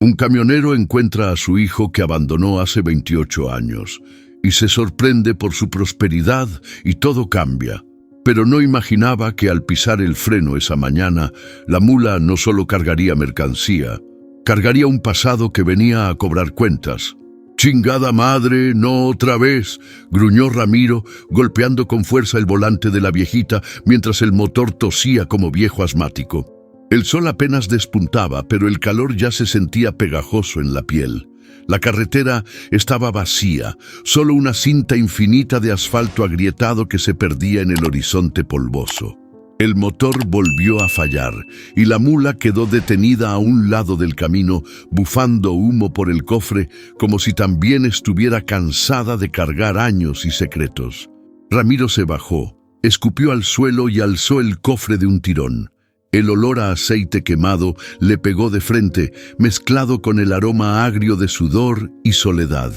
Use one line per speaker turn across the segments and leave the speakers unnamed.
Un camionero encuentra a su hijo que abandonó hace 28 años y se sorprende por su prosperidad y todo cambia. Pero no imaginaba que al pisar el freno esa mañana, la mula no solo cargaría mercancía, cargaría un pasado que venía a cobrar cuentas. «¡Chingada madre, no otra vez!», gruñó Ramiro, golpeando con fuerza el volante de la viejita mientras el motor tosía como viejo asmático. El sol apenas despuntaba, pero el calor ya se sentía pegajoso en la piel. La carretera estaba vacía, solo una cinta infinita de asfalto agrietado que se perdía en el horizonte polvoso. El motor volvió a fallar y la mula quedó detenida a un lado del camino, bufando humo por el cofre como si también estuviera cansada de cargar años y secretos. Ramiro se bajó, escupió al suelo y alzó el cofre de un tirón. El olor a aceite quemado le pegó de frente, mezclado con el aroma agrio de sudor y soledad.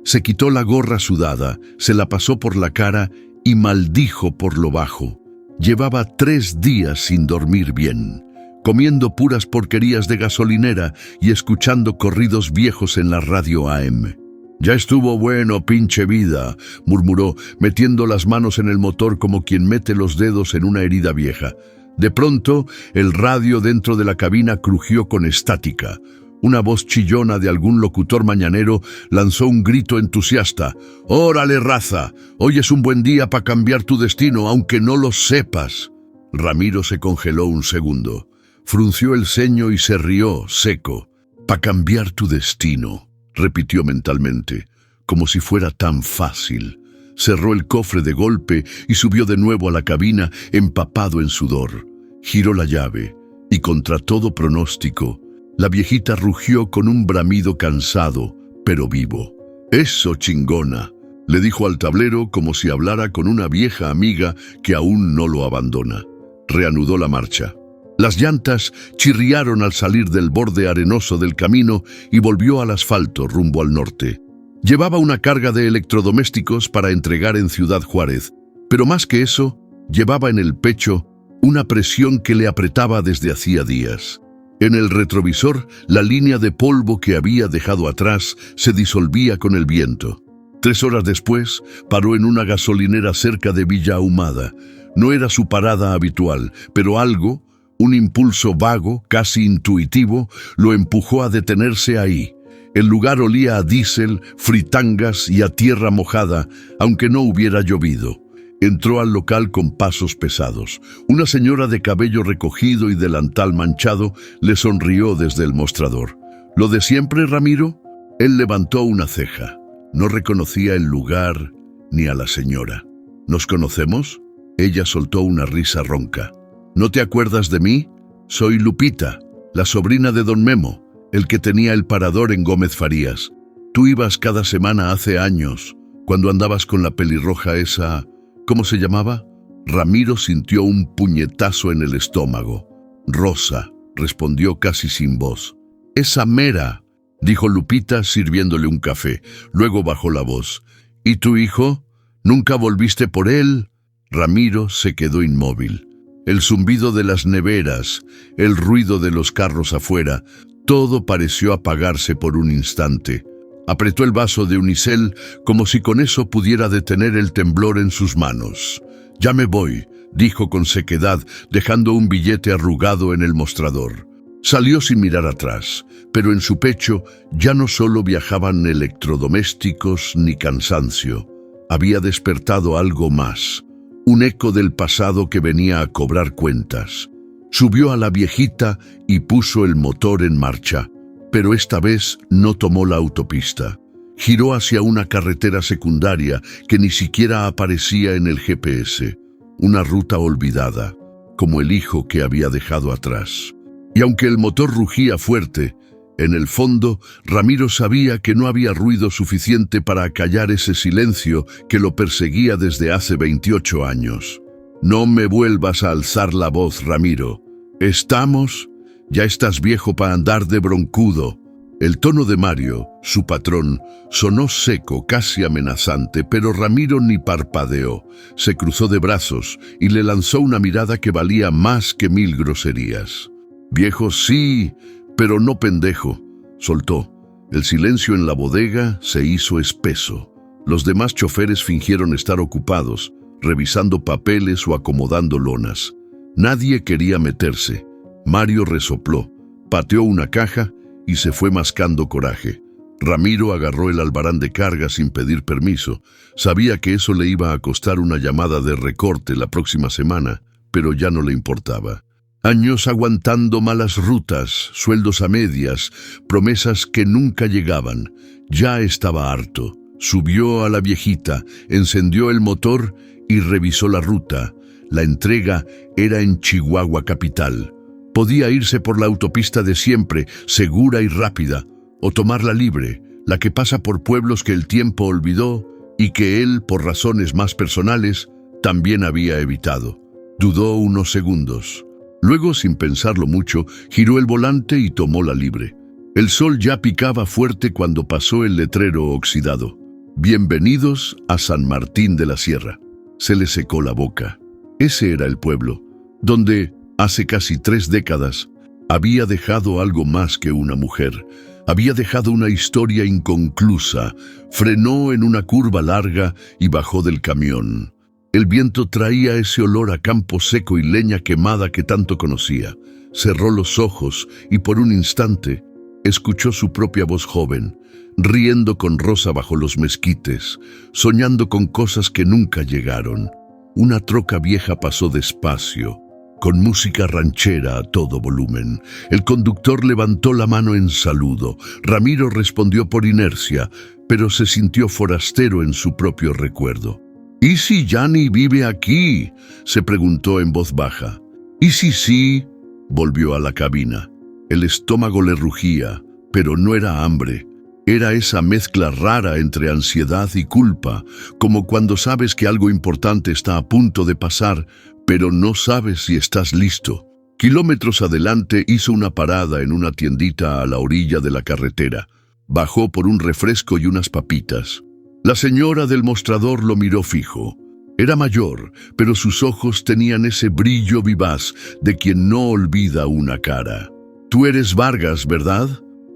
Se quitó la gorra sudada, se la pasó por la cara y maldijo por lo bajo. Llevaba 3 días sin dormir bien, comiendo puras porquerías de gasolinera y escuchando corridos viejos en la radio AM. «Ya estuvo bueno, pinche vida», murmuró, metiendo las manos en el motor como quien mete los dedos en una herida vieja. De pronto, el radio dentro de la cabina crujió con estática. Una voz chillona de algún locutor mañanero lanzó un grito entusiasta. «¡Órale, raza! Hoy es un buen día para cambiar tu destino, aunque no lo sepas». Ramiro se congeló un segundo. Frunció el ceño y se rió, seco. «Pa' cambiar tu destino», repitió mentalmente, como si fuera tan fácil. Cerró el cofre de golpe y subió de nuevo a la cabina, empapado en sudor. Giró la llave y, contra todo pronóstico, la viejita rugió con un bramido cansado, pero vivo. «Eso, chingona», le dijo al tablero como si hablara con una vieja amiga que aún no lo abandona. Reanudó la marcha. Las llantas chirriaron al salir del borde arenoso del camino y volvió al asfalto rumbo al norte. Llevaba una carga de electrodomésticos para entregar en Ciudad Juárez, pero más que eso, llevaba en el pecho una presión que le apretaba desde hacía días. En el retrovisor, la línea de polvo que había dejado atrás se disolvía con el viento. 3 horas después, paró en una gasolinera cerca de Villa Ahumada. No era su parada habitual, pero algo, un impulso vago, casi intuitivo, lo empujó a detenerse ahí. El lugar olía a diésel, fritangas y a tierra mojada, aunque no hubiera llovido. Entró al local con pasos pesados. Una señora de cabello recogido y delantal manchado le sonrió desde el mostrador. «¿Lo de siempre, Ramiro?». Él levantó una ceja. No reconocía el lugar ni a la señora. «¿Nos conocemos?». Ella soltó una risa ronca. «¿No te acuerdas de mí? Soy Lupita, la sobrina de don Memo, el que tenía el parador en Gómez Farías. Tú ibas cada semana hace años, cuando andabas con la pelirroja esa... ¿Cómo se llamaba?». Ramiro sintió un puñetazo en el estómago. «Rosa», respondió casi sin voz. «Esa mera», dijo Lupita sirviéndole un café. Luego bajó la voz. «¿Y tu hijo? ¿Nunca volviste por él?». Ramiro se quedó inmóvil. El zumbido de las neveras, el ruido de los carros afuera, todo pareció apagarse por un instante. Apretó el vaso de unicel como si con eso pudiera detener el temblor en sus manos. «Ya me voy», dijo con sequedad, dejando un billete arrugado en el mostrador. Salió sin mirar atrás, pero en su pecho ya no solo viajaban electrodomésticos ni cansancio. Había despertado algo más, un eco del pasado que venía a cobrar cuentas. Subió a la viejita y puso el motor en marcha, pero esta vez no tomó la autopista. Giró hacia una carretera secundaria que ni siquiera aparecía en el GPS, una ruta olvidada, como el hijo que había dejado atrás. Y aunque el motor rugía fuerte, en el fondo, Ramiro sabía que no había ruido suficiente para acallar ese silencio que lo perseguía desde hace 28 años. «No me vuelvas a alzar la voz, Ramiro. ¿Estamos? Ya estás viejo para andar de broncudo». El tono de Mario, su patrón, sonó seco, casi amenazante, pero Ramiro ni parpadeó. Se cruzó de brazos y le lanzó una mirada que valía más que 1000 groserías. «Viejo, sí, pero no pendejo. soltó. El silencio en la bodega se hizo espeso. Los demás choferes fingieron estar ocupados, revisando papeles o acomodando lonas. Nadie quería meterse. Mario resopló, pateó una caja y se fue mascando coraje. Ramiro agarró el albarán de carga sin pedir permiso. Sabía que eso le iba a costar una llamada de recorte la próxima semana, pero ya no le importaba. Años aguantando malas rutas, sueldos a medias, promesas que nunca llegaban. Ya estaba harto. Subió a la viejita, encendió el motor y revisó la ruta. La entrega era en Chihuahua capital. Podía irse por la autopista de siempre, segura y rápida, o tomar la libre, la que pasa por pueblos que el tiempo olvidó y que él, por razones más personales, también había evitado. Dudó unos segundos. Luego, sin pensarlo mucho, giró el volante y tomó la libre. El sol ya picaba fuerte cuando pasó el letrero oxidado. Bienvenidos a San Martín de la Sierra. Se le secó la boca. Ese era el pueblo, donde, hace casi 3 décadas, había dejado algo más que una mujer. Había dejado una historia inconclusa. Frenó en una curva larga y bajó del camión. El viento traía ese olor a campo seco y leña quemada que tanto conocía. Cerró los ojos y por un instante escuchó su propia voz joven, riendo con Rosa bajo los mezquites, soñando con cosas que nunca llegaron. Una troca vieja pasó despacio, con música ranchera a todo volumen. El conductor levantó la mano en saludo. Ramiro respondió por inercia, pero se sintió forastero en su propio recuerdo. ¿Y si Yanni vive aquí?, se preguntó en voz baja. ¿Y si sí? Volvió a la cabina. El estómago le rugía, pero no era hambre. Era esa mezcla rara entre ansiedad y culpa, como cuando sabes que algo importante está a punto de pasar, pero no sabes si estás listo. Kilómetros adelante hizo una parada en una tiendita a la orilla de la carretera. Bajó por un refresco y unas papitas. La señora del mostrador lo miró fijo. Era mayor, pero sus ojos tenían ese brillo vivaz de quien no olvida una cara. «Tú eres Vargas, ¿verdad?»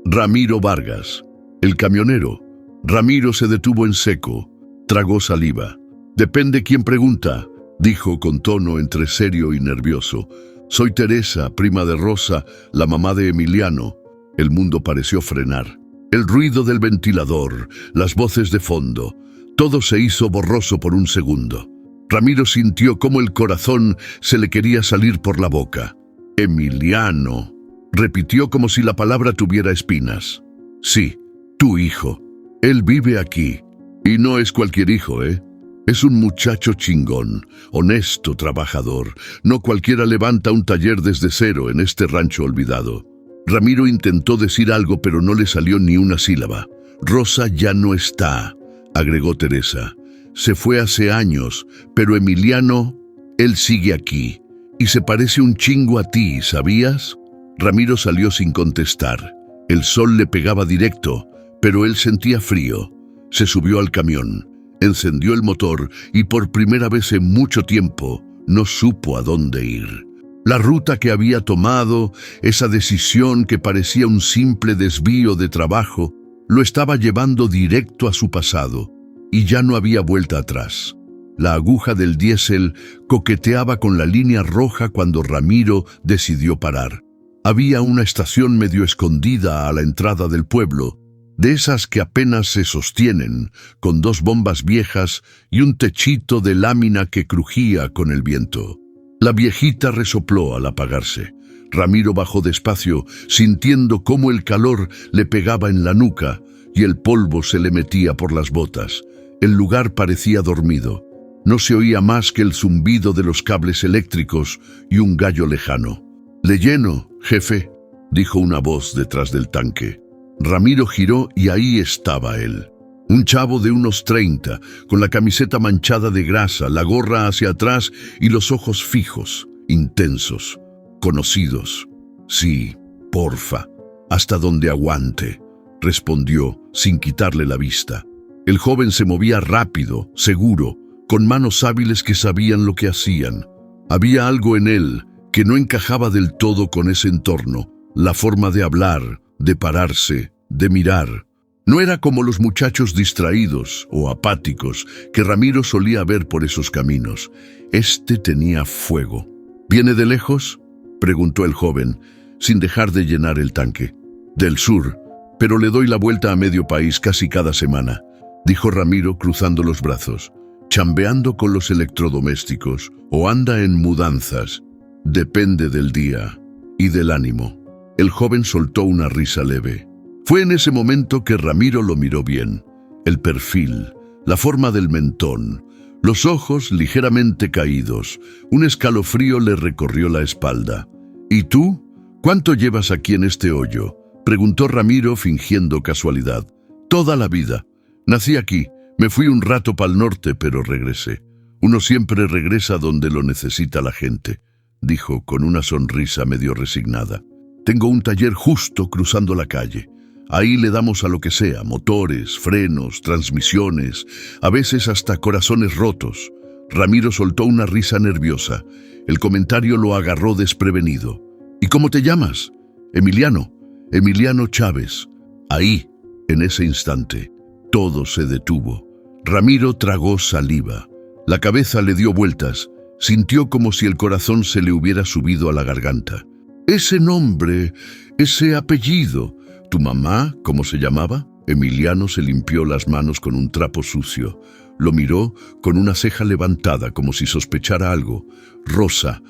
«Ramiro Vargas». El camionero. Ramiro se detuvo en seco. Tragó saliva. «Depende quién pregunta», dijo con tono entre serio y nervioso. «Soy Teresa, prima de Rosa, la mamá de Emiliano». El mundo pareció frenar. El ruido del ventilador, las voces de fondo, todo se hizo borroso por un segundo. Ramiro sintió cómo el corazón se le quería salir por la boca. «Emiliano», repitió como si la palabra tuviera espinas. «Sí, tu hijo. Él vive aquí. Y no es cualquier hijo, ¿eh? Es un muchacho chingón, honesto, trabajador. No cualquiera levanta un taller desde cero en este rancho olvidado». Ramiro intentó decir algo, pero no le salió ni una sílaba. «Rosa ya no está», agregó Teresa. «Se fue hace años, pero Emiliano, él sigue aquí. Y se parece un chingo a ti, ¿sabías?» Ramiro salió sin contestar. El sol le pegaba directo, pero él sentía frío. Se subió al camión, encendió el motor y por primera vez en mucho tiempo no supo a dónde ir. La ruta que había tomado, esa decisión que parecía un simple desvío de trabajo, lo estaba llevando directo a su pasado, y ya no había vuelta atrás. La aguja del diésel coqueteaba con la línea roja cuando Ramiro decidió parar. Había una estación medio escondida a la entrada del pueblo, de esas que apenas se sostienen, con 2 bombas viejas y un techito de lámina que crujía con el viento. La viejita resopló al apagarse. Ramiro bajó despacio, sintiendo cómo el calor le pegaba en la nuca y el polvo se le metía por las botas. El lugar parecía dormido. No se oía más que el zumbido de los cables eléctricos y un gallo lejano. «Le lleno, jefe», dijo una voz detrás del tanque. Ramiro giró y ahí estaba él. Un chavo de unos 30, con la camiseta manchada de grasa, la gorra hacia atrás y los ojos fijos, intensos, conocidos. «Sí, porfa, hasta donde aguante», respondió sin quitarle la vista. El joven se movía rápido, seguro, con manos hábiles que sabían lo que hacían. Había algo en él que no encajaba del todo con ese entorno, la forma de hablar, de pararse, de mirar. No era como los muchachos distraídos o apáticos que Ramiro solía ver por esos caminos. Este tenía fuego. ¿Viene de lejos?, preguntó el joven, sin dejar de llenar el tanque. Del sur, pero le doy la vuelta a medio país casi cada semana, dijo Ramiro cruzando los brazos. Chambeando con los electrodomésticos o anda en mudanzas. Depende del día y del ánimo. El joven soltó una risa leve. Fue en ese momento que Ramiro lo miró bien. El perfil, la forma del mentón, los ojos ligeramente caídos. Un escalofrío le recorrió la espalda. ¿Y tú? ¿Cuánto llevas aquí en este hoyo?, preguntó Ramiro fingiendo casualidad. Toda la vida. Nací aquí. Me fui un rato pa'l norte, pero regresé. Uno siempre regresa donde lo necesita la gente, dijo con una sonrisa medio resignada. Tengo un taller justo cruzando la calle. Ahí le damos a lo que sea, motores, frenos, transmisiones, a veces hasta corazones rotos. Ramiro soltó una risa nerviosa. El comentario lo agarró desprevenido. ¿Y cómo te llamas? Emiliano. Emiliano Chávez. Ahí, en ese instante, todo se detuvo. Ramiro tragó saliva. La cabeza le dio vueltas. Sintió como si el corazón se le hubiera subido a la garganta. Ese nombre, ese apellido. ¿Tu mamá, cómo se llamaba? Emiliano se limpió las manos con un trapo sucio. Lo miró con una ceja levantada como si sospechara algo. Rosa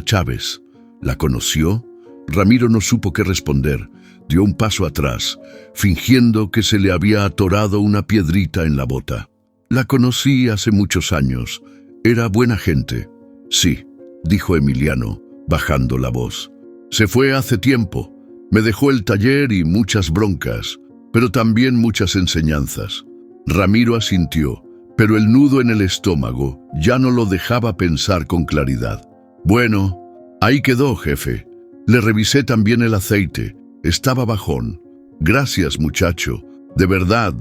Chávez. ¿La conoció? Ramiro no supo qué responder. Dio un paso atrás, fingiendo que se le había atorado una piedrita en la bota. La conocí hace muchos años. Era buena gente. Sí, dijo Emiliano, bajando la voz. Se fue hace tiempo. Me dejó el taller y muchas broncas, pero también muchas enseñanzas. Ramiro asintió, pero el nudo en el estómago ya no lo dejaba pensar con claridad. Bueno, ahí quedó, jefe. Le revisé también el aceite. Estaba bajón. Gracias, muchacho. De verdad.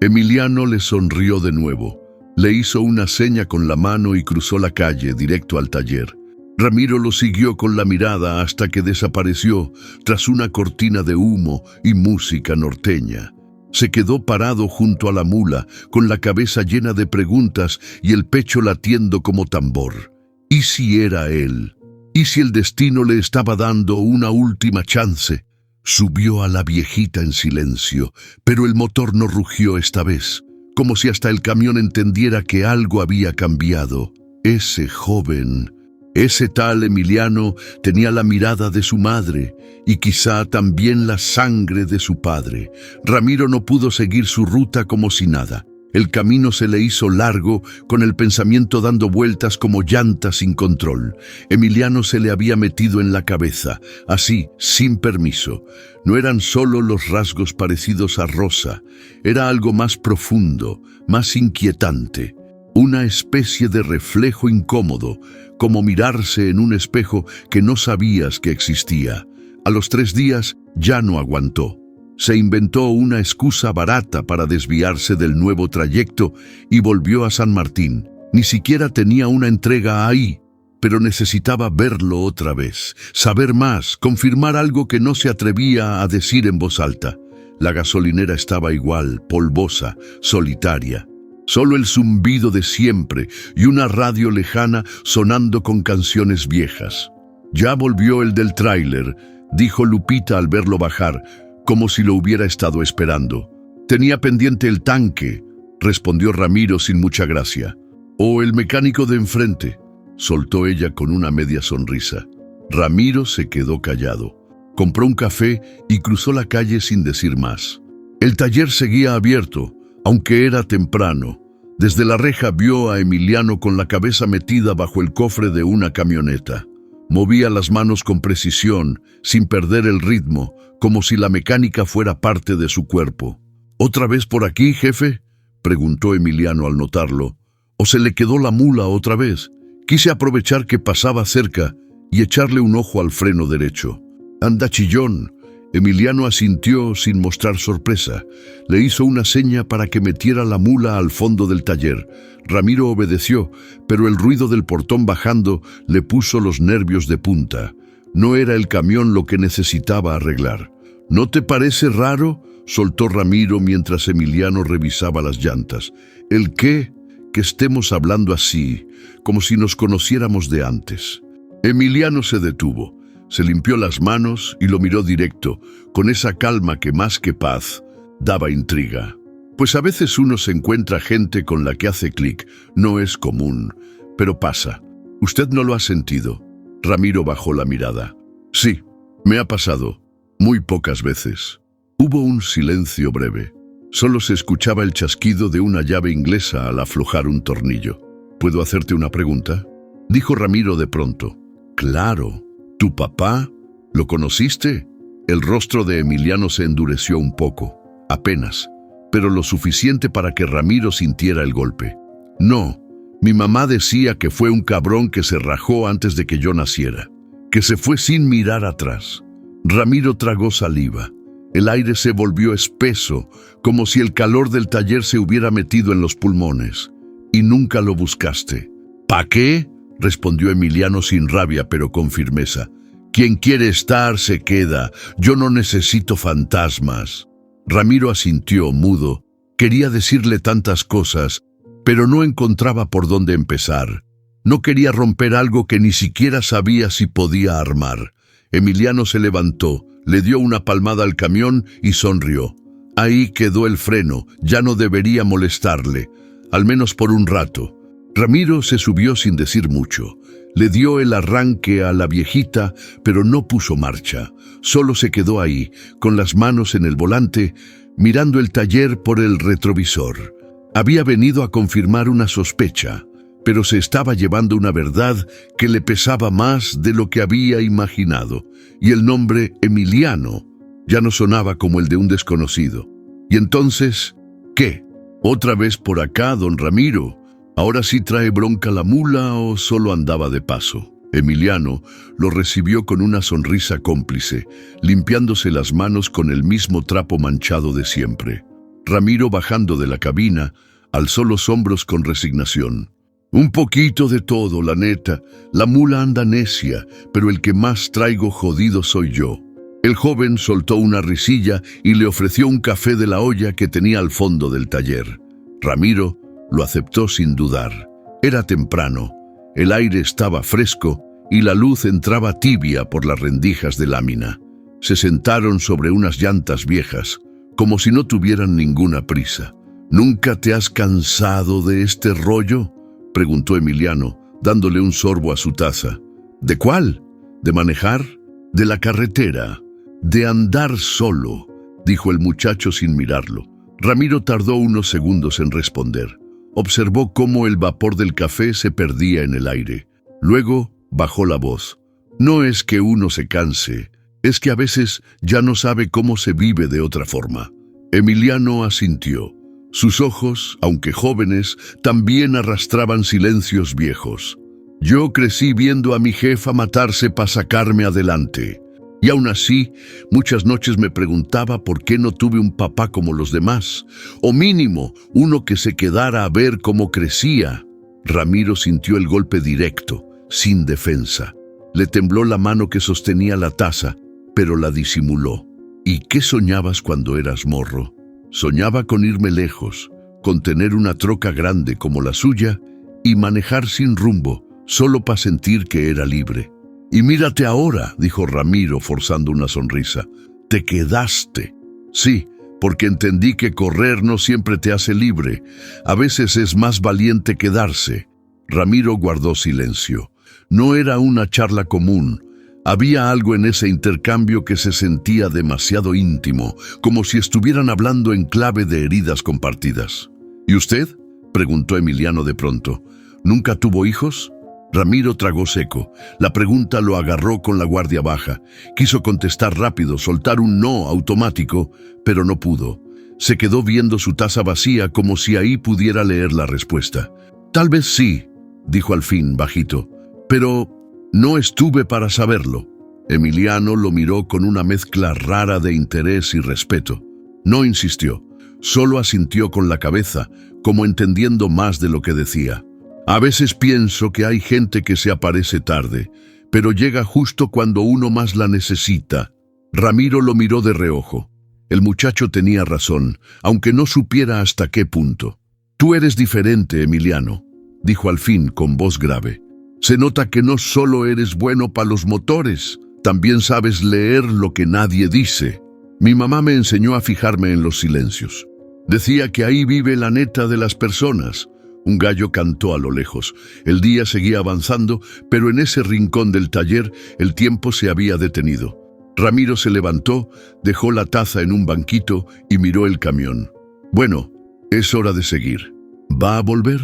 Emiliano le sonrió de nuevo. Le hizo una seña con la mano y cruzó la calle directo al taller. Ramiro lo siguió con la mirada hasta que desapareció tras una cortina de humo y música norteña. Se quedó parado junto a la mula, con la cabeza llena de preguntas y el pecho latiendo como tambor. ¿Y si era él? ¿Y si el destino le estaba dando una última chance? Subió a la viejita en silencio, pero el motor no rugió esta vez, como si hasta el camión entendiera que algo había cambiado. Ese joven, ese tal Emiliano, tenía la mirada de su madre y quizá también la sangre de su padre. Ramiro no pudo seguir su ruta como si nada. El camino se le hizo largo, con el pensamiento dando vueltas como llantas sin control. Emiliano se le había metido en la cabeza, así, sin permiso. No eran solo los rasgos parecidos a Rosa, era algo más profundo, más inquietante. Una especie de reflejo incómodo, como mirarse en un espejo que no sabías que existía. A los 3 días ya no aguantó. Se inventó una excusa barata para desviarse del nuevo trayecto y volvió a San Martín. Ni siquiera tenía una entrega ahí, pero necesitaba verlo otra vez, saber más, confirmar algo que no se atrevía a decir en voz alta. La gasolinera estaba igual, polvosa, solitaria. Solo el zumbido de siempre y una radio lejana sonando con canciones viejas. Ya volvió el del tráiler, dijo Lupita al verlo bajar, como si lo hubiera estado esperando. Tenía pendiente el tanque, respondió Ramiro sin mucha gracia. O el mecánico de enfrente, soltó ella con una media sonrisa. Ramiro se quedó callado. Compró un café y cruzó la calle sin decir más. El taller seguía abierto, aunque era temprano. Desde la reja vio a Emiliano con la cabeza metida bajo el cofre de una camioneta. Movía las manos con precisión, sin perder el ritmo, como si la mecánica fuera parte de su cuerpo. ¿Otra vez por aquí, jefe?, preguntó Emiliano al notarlo. ¿O se le quedó la mula otra vez? Quise aprovechar que pasaba cerca y echarle un ojo al freno derecho. Anda, chillón. Emiliano asintió sin mostrar sorpresa. Le hizo una seña para que metiera la mula al fondo del taller. Ramiro obedeció, pero el ruido del portón bajando le puso los nervios de punta. No era el camión lo que necesitaba arreglar. ¿No te parece raro?, soltó Ramiro mientras Emiliano revisaba las llantas. ¿El qué? Que estemos hablando así, como si nos conociéramos de antes. Emiliano se detuvo, se limpió las manos y lo miró directo, con esa calma que más que paz daba intriga. Pues a veces uno se encuentra gente con la que hace clic, no es común, pero pasa. ¿Usted no lo ha sentido? Ramiro bajó la mirada. Sí, me ha pasado, muy pocas veces. Hubo un silencio breve. Solo se escuchaba el chasquido de una llave inglesa al aflojar un tornillo. ¿Puedo hacerte una pregunta?, dijo Ramiro de pronto. Claro. ¿Tu papá? ¿Lo conociste? El rostro de Emiliano se endureció un poco, apenas, pero lo suficiente para que Ramiro sintiera el golpe. No, mi mamá decía que fue un cabrón que se rajó antes de que yo naciera, que se fue sin mirar atrás. Ramiro tragó saliva. El aire se volvió espeso, como si el calor del taller se hubiera metido en los pulmones. Y nunca lo buscaste. ¿Pa qué?, respondió Emiliano sin rabia, pero con firmeza. Quien quiere estar, se queda. Yo no necesito fantasmas. Ramiro asintió, mudo. Quería decirle tantas cosas, pero no encontraba por dónde empezar. No quería romper algo que ni siquiera sabía si podía armar. Emiliano se levantó, le dio una palmada al camión y sonrió. Ahí quedó el freno, ya no debería molestarle, al menos por un rato. Ramiro se subió sin decir mucho. Le dio el arranque a la viejita, pero no puso marcha. Solo se quedó ahí, con las manos en el volante, mirando el taller por el retrovisor. Había venido a confirmar una sospecha, pero se estaba llevando una verdad que le pesaba más de lo que había imaginado, y el nombre Emiliano ya no sonaba como el de un desconocido. Y entonces, ¿qué? ¿Otra vez por acá, don Ramiro? ¿Ahora sí trae bronca la mula o solo andaba de paso? Emiliano lo recibió con una sonrisa cómplice, limpiándose las manos con el mismo trapo manchado de siempre. Ramiro, bajando de la cabina, alzó los hombros con resignación. Un poquito de todo, la neta. La mula anda necia, pero el que más traigo jodido soy yo. El joven soltó una risilla y le ofreció un café de la olla que tenía al fondo del taller. Ramiro lo aceptó sin dudar. Era temprano, el aire estaba fresco y la luz entraba tibia por las rendijas de lámina. Se sentaron sobre unas llantas viejas, como si no tuvieran ninguna prisa. ¿Nunca te has cansado de este rollo?, preguntó Emiliano, dándole un sorbo a su taza. ¿De cuál? ¿De manejar? ¿De la carretera? ¿De andar solo?, dijo el muchacho sin mirarlo. Ramiro tardó unos segundos en responder. Observó cómo el vapor del café se perdía en el aire. Luego bajó la voz. No es que uno se canse, es que a veces ya no sabe cómo se vive de otra forma. Emiliano asintió. Sus ojos, aunque jóvenes, también arrastraban silencios viejos. Yo crecí viendo a mi jefa matarse para sacarme adelante. Y aún así, muchas noches me preguntaba por qué no tuve un papá como los demás, o mínimo, uno que se quedara a ver cómo crecía. Ramiro sintió el golpe directo, sin defensa. Le tembló la mano que sostenía la taza, pero la disimuló. ¿Y qué soñabas cuando eras morro? Soñaba con irme lejos, con tener una troca grande como la suya y manejar sin rumbo, solo para sentir que era libre. Y mírate ahora, dijo Ramiro forzando una sonrisa. Te quedaste. Sí, porque entendí que correr no siempre te hace libre. A veces es más valiente quedarse. Ramiro guardó silencio. No era una charla común. Había algo en ese intercambio que se sentía demasiado íntimo, como si estuvieran hablando en clave de heridas compartidas. ¿Y usted?, preguntó Emiliano de pronto. ¿Nunca tuvo hijos? Ramiro tragó seco. La pregunta lo agarró con la guardia baja. Quiso contestar rápido, soltar un no automático, pero no pudo. Se quedó viendo su taza vacía como si ahí pudiera leer la respuesta. Tal vez sí, dijo al fin bajito, pero no estuve para saberlo. Emiliano lo miró con una mezcla rara de interés y respeto. No insistió, solo asintió con la cabeza, como entendiendo más de lo que decía. A veces pienso que hay gente que se aparece tarde, pero llega justo cuando uno más la necesita. Ramiro lo miró de reojo. El muchacho tenía razón, aunque no supiera hasta qué punto. «Tú eres diferente, Emiliano», dijo al fin con voz grave. «Se nota que no solo eres bueno para los motores, también sabes leer lo que nadie dice. Mi mamá me enseñó a fijarme en los silencios. Decía que ahí vive la neta de las personas». Un gallo cantó a lo lejos. El día seguía avanzando, pero en ese rincón del taller el tiempo se había detenido. Ramiro se levantó, dejó la taza en un banquito y miró el camión. «Bueno, es hora de seguir. ¿Va a volver?»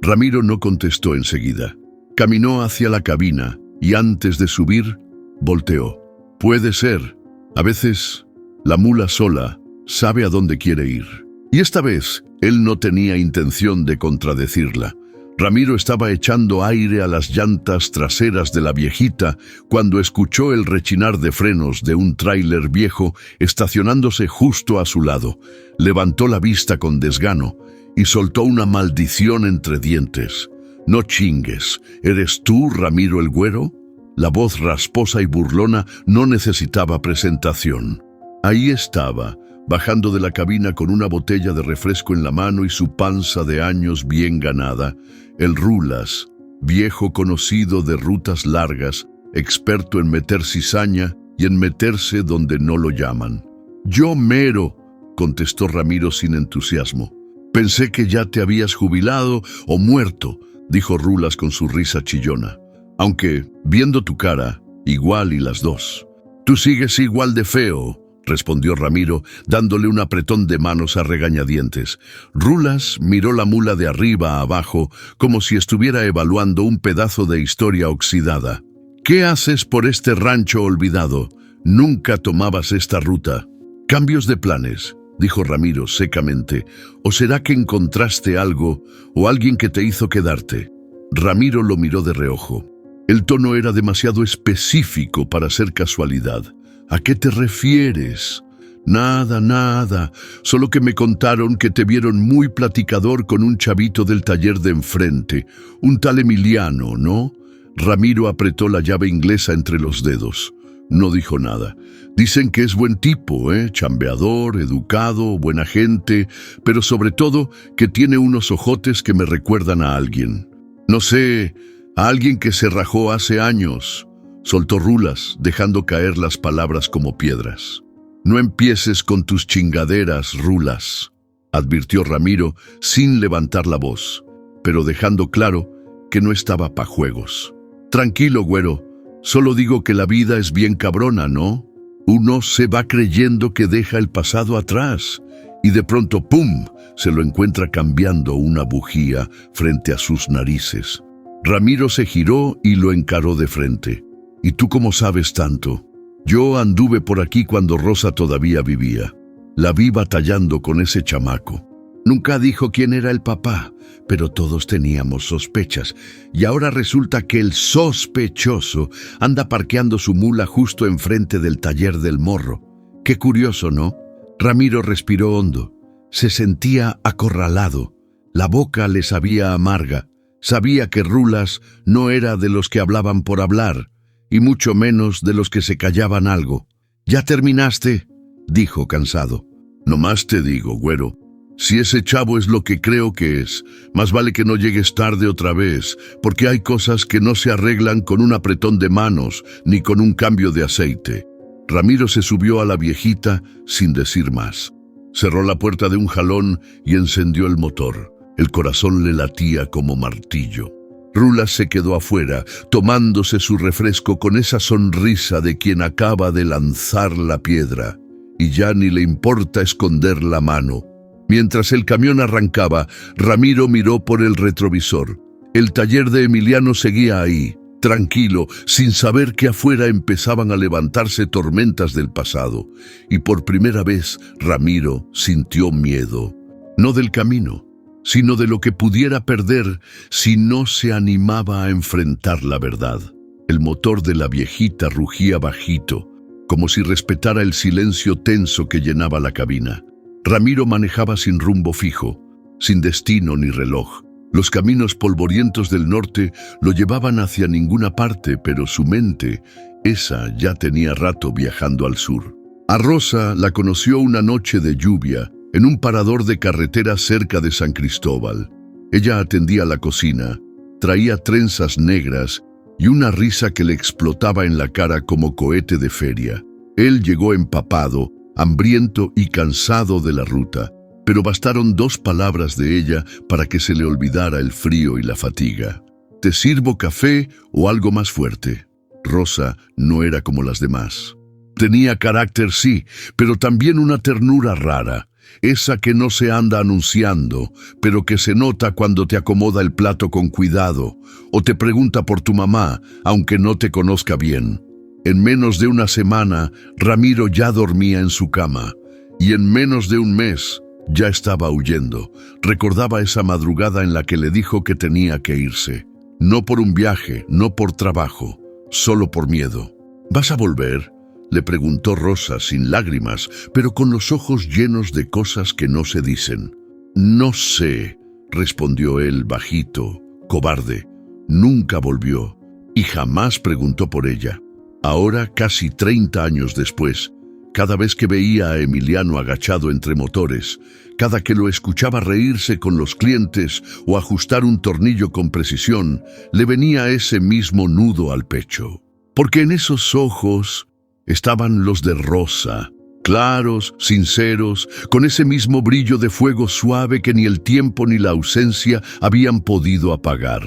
Ramiro no contestó enseguida. Caminó hacia la cabina y antes de subir, volteó. «Puede ser. A veces, la mula sola sabe a dónde quiere ir». Y esta vez, él no tenía intención de contradecirla. Ramiro estaba echando aire a las llantas traseras de la viejita cuando escuchó el rechinar de frenos de un tráiler viejo estacionándose justo a su lado. Levantó la vista con desgano y soltó una maldición entre dientes. «No chingues, ¿eres tú, Ramiro el Güero?» La voz rasposa y burlona no necesitaba presentación. Ahí estaba, bajando de la cabina con una botella de refresco en la mano y su panza de años bien ganada, el Rulas, viejo conocido de rutas largas, experto en meter cizaña y en meterse donde no lo llaman. «Yo mero», contestó Ramiro sin entusiasmo. «Pensé que ya te habías jubilado o muerto», dijo Rulas con su risa chillona. «Aunque, viendo tu cara, igual y las dos». «Tú sigues igual de feo», respondió Ramiro, dándole un apretón de manos a regañadientes. Rulas miró la mula de arriba a abajo, como si estuviera evaluando un pedazo de historia oxidada. «¿Qué haces por este rancho olvidado? Nunca tomabas esta ruta». «Cambios de planes», dijo Ramiro secamente. «¿O será que encontraste algo o alguien que te hizo quedarte?» Ramiro lo miró de reojo. El tono era demasiado específico para ser casualidad. «¿A qué te refieres?» «Nada, nada. Solo que me contaron que te vieron muy platicador con un chavito del taller de enfrente. Un tal Emiliano, ¿no?» Ramiro apretó la llave inglesa entre los dedos. No dijo nada. «Dicen que es buen tipo, chambeador, educado, buena gente, pero sobre todo que tiene unos ojotes que me recuerdan a alguien. No sé, a alguien que se rajó hace años». Soltó Rulas, dejando caer las palabras como piedras. «No empieces con tus chingaderas, Rulas», advirtió Ramiro sin levantar la voz, pero dejando claro que no estaba pa' juegos. «Tranquilo, güero, solo digo que la vida es bien cabrona, ¿no? Uno se va creyendo que deja el pasado atrás y de pronto, ¡pum!, se lo encuentra cambiando una bujía frente a sus narices». Ramiro se giró y lo encaró de frente. «¿Y tú cómo sabes tanto?» «Yo anduve por aquí cuando Rosa todavía vivía. La vi batallando con ese chamaco. Nunca dijo quién era el papá, pero todos teníamos sospechas. Y ahora resulta que el sospechoso anda parqueando su mula justo enfrente del taller del morro. Qué curioso, ¿no?» Ramiro respiró hondo. Se sentía acorralado. La boca le sabía amarga. Sabía que Rulas no era de los que hablaban por hablar, y mucho menos de los que se callaban algo. «¿Ya terminaste?», dijo cansado. «Nomás te digo, güero, si ese chavo es lo que creo que es, más vale que no llegues tarde otra vez, porque hay cosas que no se arreglan con un apretón de manos ni con un cambio de aceite». Ramiro se subió a la viejita sin decir más. Cerró la puerta de un jalón y encendió el motor. El corazón le latía como martillo. Rulas se quedó afuera, tomándose su refresco con esa sonrisa de quien acaba de lanzar la piedra, y ya ni le importa esconder la mano. Mientras el camión arrancaba, Ramiro miró por el retrovisor. El taller de Emiliano seguía ahí, tranquilo, sin saber que afuera empezaban a levantarse tormentas del pasado, y por primera vez Ramiro sintió miedo, no del camino, sino de lo que pudiera perder si no se animaba a enfrentar la verdad. El motor de la viejita rugía bajito, como si respetara el silencio tenso que llenaba la cabina. Ramiro manejaba sin rumbo fijo, sin destino ni reloj. Los caminos polvorientos del norte lo llevaban hacia ninguna parte, pero su mente Esa ya tenía rato viajando al sur. A Rosa la conoció una noche de lluvia en un parador de carretera cerca de San Cristóbal. Ella atendía la cocina, traía trenzas negras y una risa que le explotaba en la cara como cohete de feria. Él llegó empapado, hambriento y cansado de la ruta, pero bastaron 2 palabras de ella para que se le olvidara el frío y la fatiga. ¿Te sirvo café o algo más fuerte? Rosa no era como las demás. Tenía carácter, sí, pero también una ternura rara, esa que no se anda anunciando, pero que se nota cuando te acomoda el plato con cuidado o te pregunta por tu mamá, aunque no te conozca bien. En menos de una semana, Ramiro ya dormía en su cama, y en menos de un mes ya estaba huyendo. Recordaba esa madrugada en la que le dijo que tenía que irse. No por un viaje, no por trabajo, solo por miedo. ¿Vas a volver?, le preguntó Rosa sin lágrimas, pero con los ojos llenos de cosas que no se dicen. No sé, respondió él bajito, cobarde. Nunca volvió, y jamás preguntó por ella. Ahora, casi 30 años después, cada vez que veía a Emiliano agachado entre motores, cada que lo escuchaba reírse con los clientes o ajustar un tornillo con precisión, le venía ese mismo nudo al pecho. Porque en esos ojos estaban los de Rosa, claros, sinceros, con ese mismo brillo de fuego suave que ni el tiempo ni la ausencia habían podido apagar.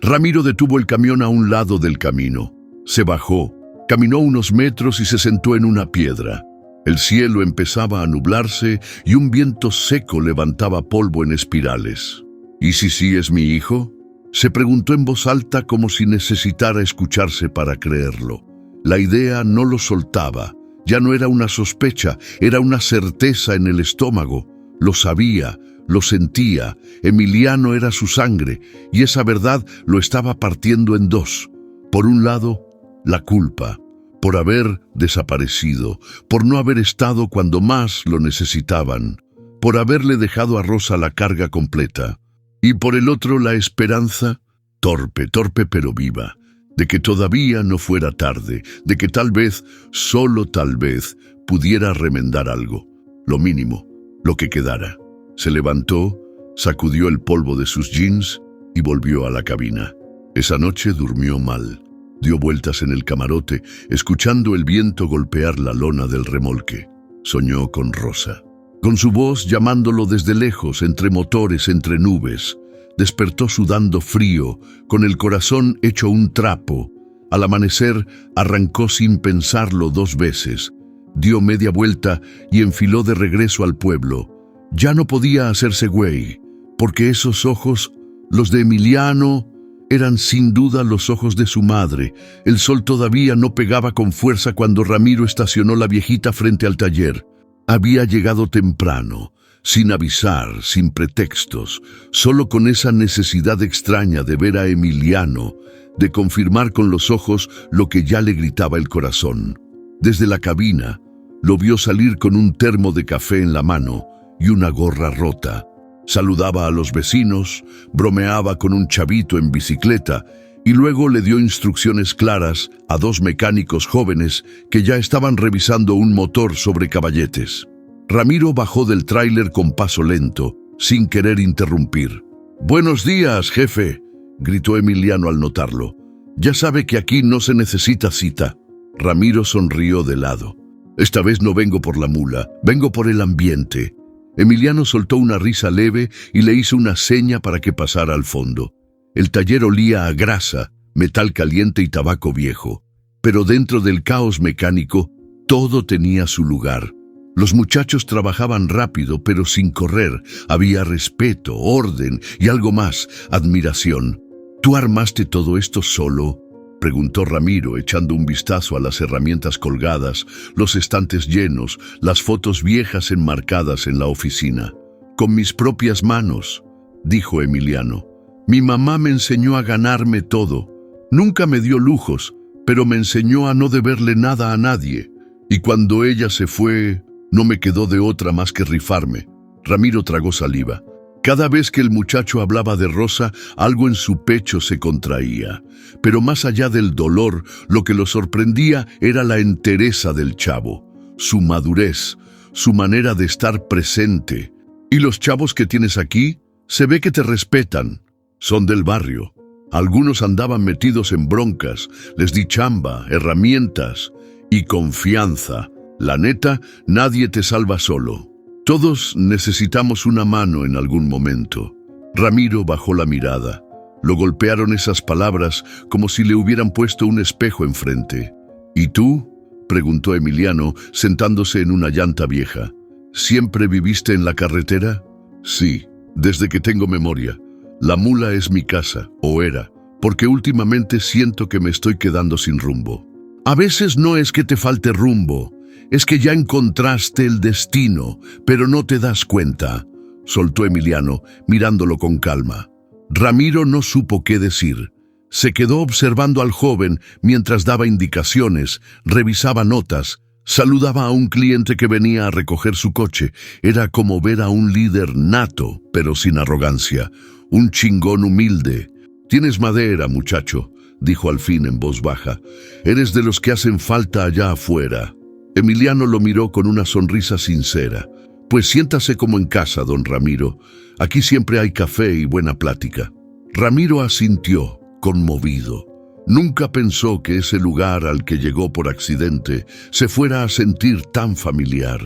Ramiro detuvo el camión a un lado del camino. Se bajó, caminó unos metros y se sentó en una piedra. El cielo empezaba a nublarse y un viento seco levantaba polvo en espirales. ¿Y si sí es mi hijo?, se preguntó en voz alta como si necesitara escucharse para creerlo. La idea no lo soltaba. Ya no era una sospecha, era una certeza en el estómago. Lo sabía, lo sentía. Emiliano era su sangre, y esa verdad lo estaba partiendo en 2. Por un lado, la culpa, por haber desaparecido, por no haber estado cuando más lo necesitaban, por haberle dejado a Rosa la carga completa. Y por el otro, la esperanza, torpe pero viva, de que todavía no fuera tarde, de que tal vez, solo tal vez, pudiera remendar algo, lo mínimo, lo que quedara. Se levantó, sacudió el polvo de sus jeans y volvió a la cabina. Esa noche durmió mal. Dio vueltas en el camarote, escuchando el viento golpear la lona del remolque. Soñó con Rosa, con su voz llamándolo desde lejos, entre motores, entre nubes. Despertó sudando frío, con el corazón hecho un trapo. Al amanecer, arrancó sin pensarlo 2 veces. Dio media vuelta y enfiló de regreso al pueblo. Ya no podía hacerse güey, porque esos ojos, los de Emiliano, eran sin duda los ojos de su madre. El sol todavía no pegaba con fuerza cuando Ramiro estacionó la viejita frente al taller. Había llegado temprano, sin avisar, sin pretextos, solo con esa necesidad extraña de ver a Emiliano, de confirmar con los ojos lo que ya le gritaba el corazón. Desde la cabina, lo vio salir con un termo de café en la mano y una gorra rota. Saludaba a los vecinos, bromeaba con un chavito en bicicleta y luego le dio instrucciones claras a 2 mecánicos jóvenes que ya estaban revisando un motor sobre caballetes. Ramiro bajó del tráiler con paso lento, sin querer interrumpir. «Buenos días, jefe», gritó Emiliano al notarlo. «Ya sabe que aquí no se necesita cita». Ramiro sonrió de lado. «Esta vez no vengo por la mula, vengo por el ambiente». Emiliano soltó una risa leve y le hizo una seña para que pasara al fondo. El taller olía a grasa, metal caliente y tabaco viejo, pero dentro del caos mecánico todo tenía su lugar. Los muchachos trabajaban rápido, pero sin correr. Había respeto, orden y algo más, admiración. ¿Tú armaste todo esto solo?, preguntó Ramiro, echando un vistazo a las herramientas colgadas, los estantes llenos, las fotos viejas enmarcadas en la oficina. «Con mis propias manos», dijo Emiliano. «Mi mamá me enseñó a ganarme todo. Nunca me dio lujos, pero me enseñó a no deberle nada a nadie. Y cuando ella se fue, no me quedó de otra más que rifarme». Ramiro tragó saliva. Cada vez que el muchacho hablaba de Rosa, algo en su pecho se contraía. Pero más allá del dolor, lo que lo sorprendía era la entereza del chavo, su madurez, su manera de estar presente. ¿Y los chavos que tienes aquí? Se ve que te respetan. Son del barrio. Algunos andaban metidos en broncas. Les di chamba, herramientas y confianza. La neta, nadie te salva solo. Todos necesitamos una mano en algún momento. Ramiro bajó la mirada. Lo golpearon esas palabras como si le hubieran puesto un espejo enfrente. ¿Y tú?, preguntó Emiliano, sentándose en una llanta vieja. ¿Siempre viviste en la carretera? Sí, desde que tengo memoria. La mula es mi casa, o era, porque últimamente siento que me estoy quedando sin rumbo. A veces no es que te falte rumbo, es que ya encontraste el destino, pero no te das cuenta, soltó Emiliano, mirándolo con calma. Ramiro no supo qué decir. Se quedó observando al joven mientras daba indicaciones, revisaba notas, saludaba a un cliente que venía a recoger su coche. Era como ver a un líder nato, pero sin arrogancia, un chingón humilde. «Tienes madera, muchacho», dijo al fin en voz baja. «Eres de los que hacen falta allá afuera». Emiliano lo miró con una sonrisa sincera. «Pues siéntase como en casa, don Ramiro. Aquí siempre hay café y buena plática». Ramiro asintió, conmovido. Nunca pensó que ese lugar al que llegó por accidente se fuera a sentir tan familiar,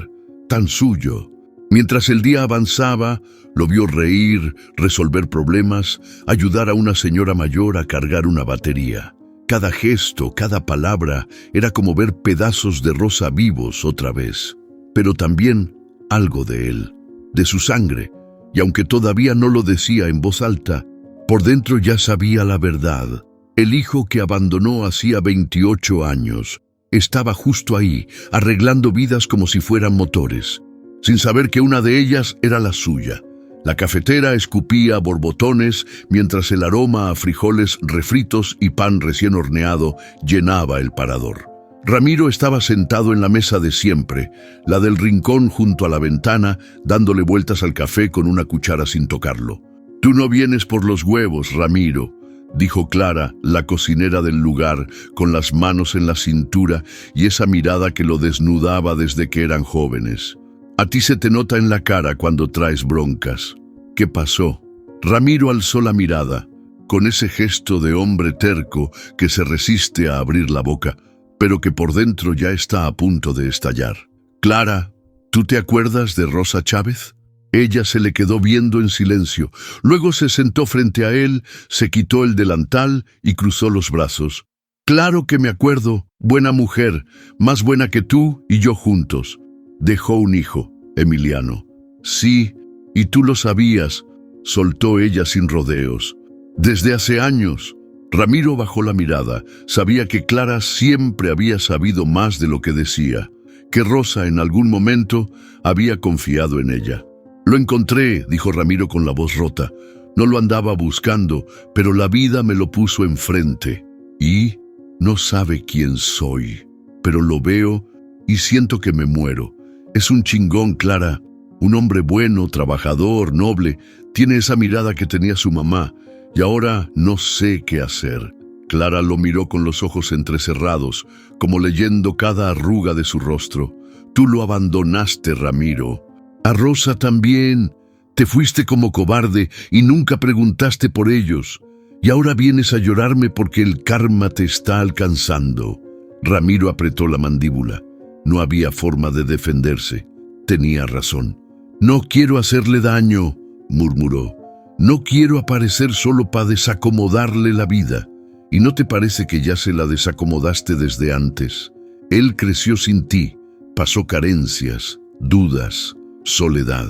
tan suyo. Mientras el día avanzaba, lo vio reír, resolver problemas, ayudar a una señora mayor a cargar una batería. Cada gesto, cada palabra, era como ver pedazos de Rosa vivos otra vez. Pero también algo de él, de su sangre, y aunque todavía no lo decía en voz alta, por dentro ya sabía la verdad. El hijo que abandonó hacía 28 años estaba justo ahí, arreglando vidas como si fueran motores, sin saber que una de ellas era la suya. La cafetera escupía borbotones mientras el aroma a frijoles refritos y pan recién horneado llenaba el parador. Ramiro estaba sentado en la mesa de siempre, la del rincón junto a la ventana, dándole vueltas al café con una cuchara sin tocarlo. «Tú no vienes por los huevos, Ramiro», dijo Clara, la cocinera del lugar, con las manos en la cintura y esa mirada que lo desnudaba desde que eran jóvenes. «A ti se te nota en la cara cuando traes broncas». «¿Qué pasó?». Ramiro alzó la mirada, con ese gesto de hombre terco que se resiste a abrir la boca, pero que por dentro ya está a punto de estallar. «Clara, ¿tú te acuerdas de Rosa Chávez?». Ella se le quedó viendo en silencio. Luego se sentó frente a él, se quitó el delantal y cruzó los brazos. «Claro que me acuerdo, buena mujer, más buena que tú y yo juntos. Dejó un hijo, Emiliano». «Sí, y tú lo sabías», soltó ella sin rodeos. «Desde hace años». Ramiro bajó la mirada. Sabía que Clara siempre había sabido más de lo que decía, que Rosa en algún momento había confiado en ella. «Lo encontré», dijo Ramiro con la voz rota. «No lo andaba buscando, pero la vida me lo puso enfrente. Y no sabe quién soy, pero lo veo y siento que me muero. Es un chingón, Clara, un hombre bueno, trabajador, noble. Tiene esa mirada que tenía su mamá, y ahora no sé qué hacer». Clara lo miró con los ojos entrecerrados, como leyendo cada arruga de su rostro. «Tú lo abandonaste, Ramiro. A Rosa también. Te fuiste como cobarde y nunca preguntaste por ellos. Y ahora vienes a llorarme porque el karma te está alcanzando». Ramiro apretó la mandíbula. No había forma de defenderse. Tenía razón. «No quiero hacerle daño», murmuró. «No quiero aparecer solo para desacomodarle la vida. ¿Y no te parece que ya se la desacomodaste desde antes? Él creció sin ti, pasó carencias, dudas, soledad.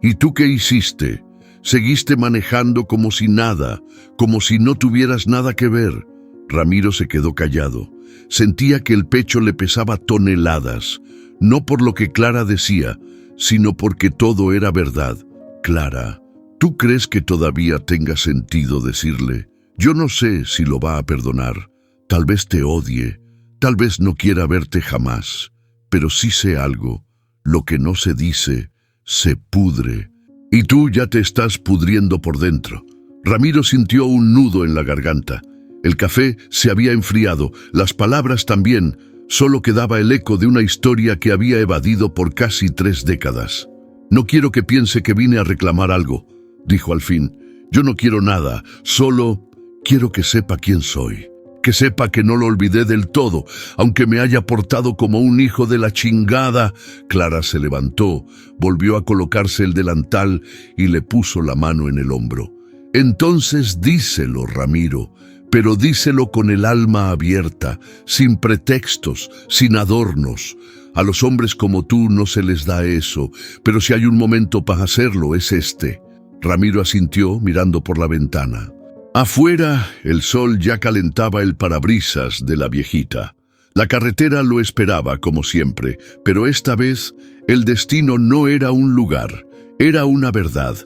¿Y tú qué hiciste? Seguiste manejando como si nada, como si no tuvieras nada que ver». Ramiro se quedó callado. Sentía que el pecho le pesaba toneladas, no por lo que Clara decía, sino porque todo era verdad. «Clara, ¿tú crees que todavía tenga sentido decirle? Yo no sé si lo va a perdonar. Tal vez te odie, tal vez no quiera verte jamás, pero sí sé algo. Lo que no se dice, se pudre. Y tú ya te estás pudriendo por dentro. Ramiro sintió un nudo en la garganta. El café se había enfriado, las palabras también. Solo quedaba el eco de una historia que había evadido por casi 3 décadas. No quiero que piense que vine a reclamar algo, dijo al fin. Yo no quiero nada, solo quiero que sepa quién soy. Que sepa que no lo olvidé del todo, aunque me haya portado como un hijo de la chingada. Clara se levantó, volvió a colocarse el delantal y le puso la mano en el hombro. Entonces díselo, Ramiro, pero díselo con el alma abierta, sin pretextos, sin adornos. A los hombres como tú no se les da eso, pero si hay un momento para hacerlo es este. Ramiro asintió mirando por la ventana. Afuera, el sol ya calentaba el parabrisas de la viejita. La carretera lo esperaba como siempre, pero esta vez el destino no era un lugar, era una verdad,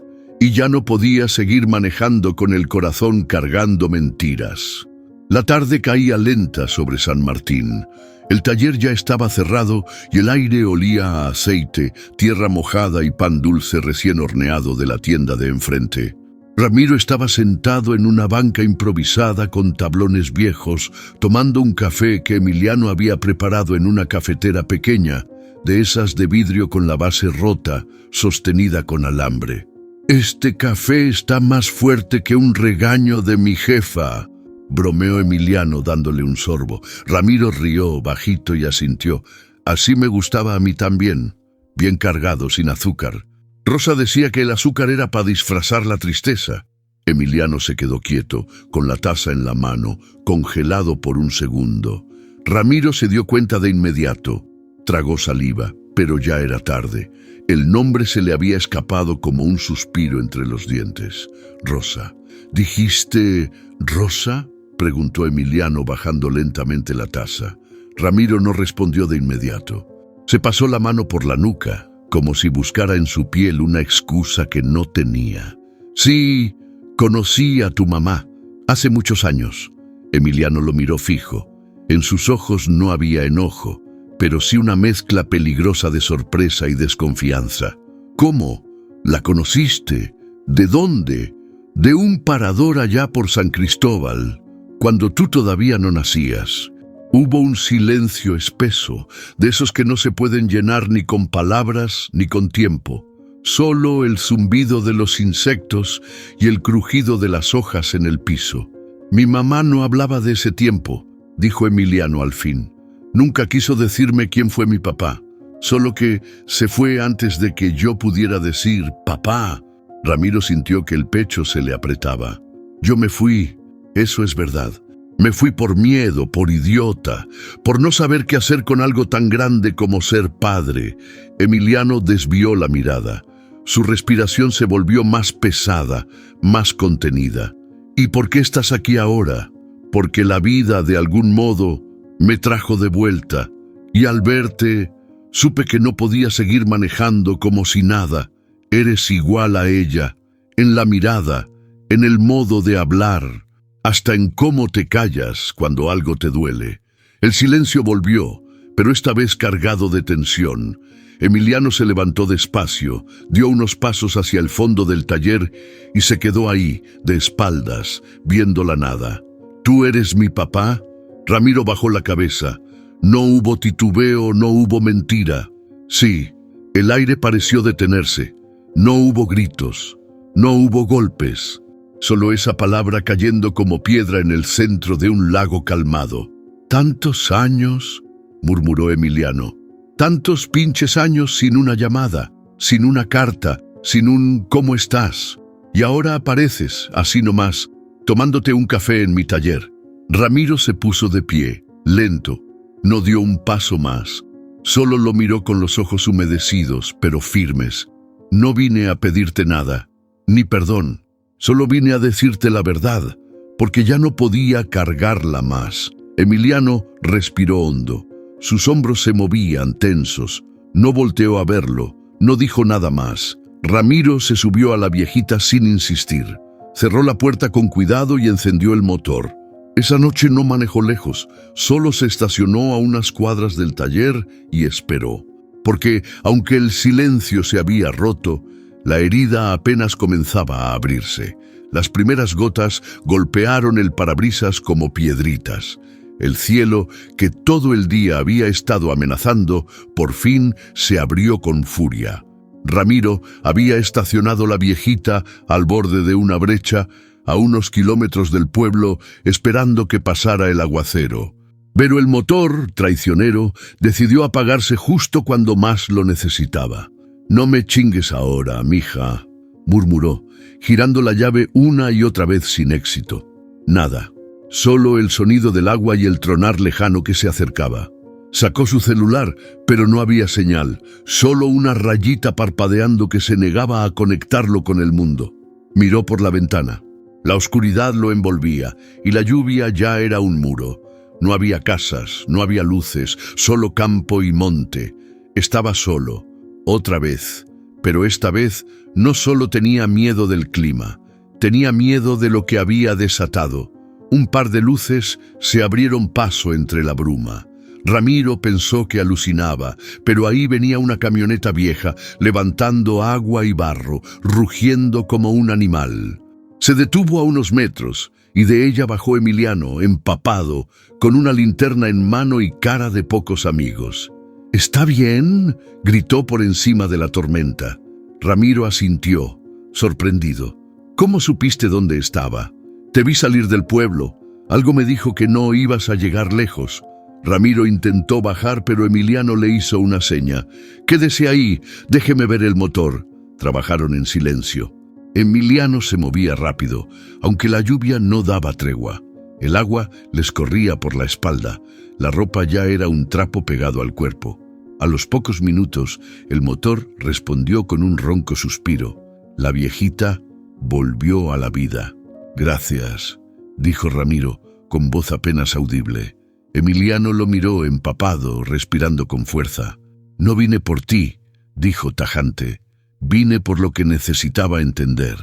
y ya no podía seguir manejando con el corazón cargando mentiras. La tarde caía lenta sobre San Martín. El taller ya estaba cerrado y el aire olía a aceite, tierra mojada y pan dulce recién horneado de la tienda de enfrente. Ramiro estaba sentado en una banca improvisada con tablones viejos, tomando un café que Emiliano había preparado en una cafetera pequeña, de esas de vidrio con la base rota, sostenida con alambre. «Este café está más fuerte que un regaño de mi jefa», bromeó Emiliano dándole un sorbo. Ramiro rió bajito y asintió. «Así me gustaba a mí también, bien cargado, sin azúcar». Rosa decía que el azúcar era para disfrazar la tristeza. Emiliano se quedó quieto, con la taza en la mano, congelado por un segundo. Ramiro se dio cuenta de inmediato. Tragó saliva, pero ya era tarde. El nombre se le había escapado como un suspiro entre los dientes. «Rosa». «¿Dijiste Rosa?», preguntó Emiliano bajando lentamente la taza. Ramiro no respondió de inmediato. Se pasó la mano por la nuca, como si buscara en su piel una excusa que no tenía. «Sí, conocí a tu mamá, hace muchos años». Emiliano lo miró fijo. En sus ojos no había enojo, pero sí una mezcla peligrosa de sorpresa y desconfianza. «¿Cómo? ¿La conociste? ¿De dónde?» «De un parador allá por San Cristóbal, cuando tú todavía no nacías». Hubo un silencio espeso, de esos que no se pueden llenar ni con palabras ni con tiempo. Solo el zumbido de los insectos y el crujido de las hojas en el piso. «Mi mamá no hablaba de ese tiempo», dijo Emiliano al fin. «Nunca quiso decirme quién fue mi papá, solo que se fue antes de que yo pudiera decir papá». Ramiro sintió que el pecho se le apretaba. «Yo me fui, eso es verdad. Me fui por miedo, por idiota, por no saber qué hacer con algo tan grande como ser padre». Emiliano desvió la mirada. Su respiración se volvió más pesada, más contenida. «¿Y por qué estás aquí ahora?» «Porque la vida, de algún modo, me trajo de vuelta. Y al verte, supe que no podía seguir manejando como si nada. Eres igual a ella, en la mirada, en el modo de hablar, hasta en cómo te callas cuando algo te duele». El silencio volvió, pero esta vez cargado de tensión. Emiliano se levantó despacio, dio unos pasos hacia el fondo del taller y se quedó ahí, de espaldas, viendo la nada. «¿Tú eres mi papá?» Ramiro bajó la cabeza. No hubo titubeo, no hubo mentira. Sí, el aire pareció detenerse. No hubo gritos, no hubo golpes. Solo esa palabra cayendo como piedra en el centro de un lago calmado. «¿Tantos años?», murmuró Emiliano. «Tantos pinches años sin una llamada, sin una carta, sin un ¿cómo estás? Y ahora apareces, así nomás, tomándote un café en mi taller». Ramiro se puso de pie, lento. No dio un paso más. Solo lo miró con los ojos humedecidos, pero firmes. «No vine a pedirte nada, ni perdón. Solo vine a decirte la verdad, porque ya no podía cargarla más». Emiliano respiró hondo. Sus hombros se movían tensos. No volteó a verlo, no dijo nada más. Ramiro se subió a la viejita sin insistir. Cerró la puerta con cuidado y encendió el motor. Esa noche no manejó lejos, solo se estacionó a unas cuadras del taller y esperó. Porque, aunque el silencio se había roto, La herida apenas comenzaba a abrirse. Las primeras gotas golpearon el parabrisas como piedritas. El cielo, que todo el día había estado amenazando, por fin se abrió con furia. Ramiro había estacionado la viejita al borde de una brecha, a unos kilómetros del pueblo, esperando que pasara el aguacero. Pero el motor, traicionero, decidió apagarse justo cuando más lo necesitaba. «No me chingues ahora, mija», murmuró, girando la llave una y otra vez sin éxito. Nada, solo el sonido del agua y el tronar lejano que se acercaba. Sacó su celular, pero no había señal, solo una rayita parpadeando que se negaba a conectarlo con el mundo. Miró por la ventana. La oscuridad lo envolvía y la lluvia ya era un muro. No había casas, no había luces, solo campo y monte. Estaba solo, otra vez, pero esta vez no solo tenía miedo del clima, tenía miedo de lo que había desatado. Un par de luces se abrieron paso entre la bruma. Ramiro pensó que alucinaba, pero ahí venía una camioneta vieja, levantando agua y barro, rugiendo como un animal. Se detuvo a unos metros, y de ella bajó Emiliano, empapado, con una linterna en mano y cara de pocos amigos. «¿Está bien?», gritó por encima de la tormenta. Ramiro asintió, sorprendido. «¿Cómo supiste dónde estaba? Te vi salir del pueblo. Algo me dijo que no ibas a llegar lejos». Ramiro intentó bajar, pero Emiliano le hizo una seña. «Quédese ahí, déjeme ver el motor». Trabajaron en silencio. Emiliano se movía rápido, aunque la lluvia no daba tregua. El agua les corría por la espalda. La ropa ya era un trapo pegado al cuerpo. A los pocos minutos, el motor respondió con un ronco suspiro. La viejita volvió a la vida. «Gracias», dijo Ramiro, con voz apenas audible. Emiliano lo miró empapado, respirando con fuerza. «No vine por ti», dijo tajante. «Vine por lo que necesitaba entender».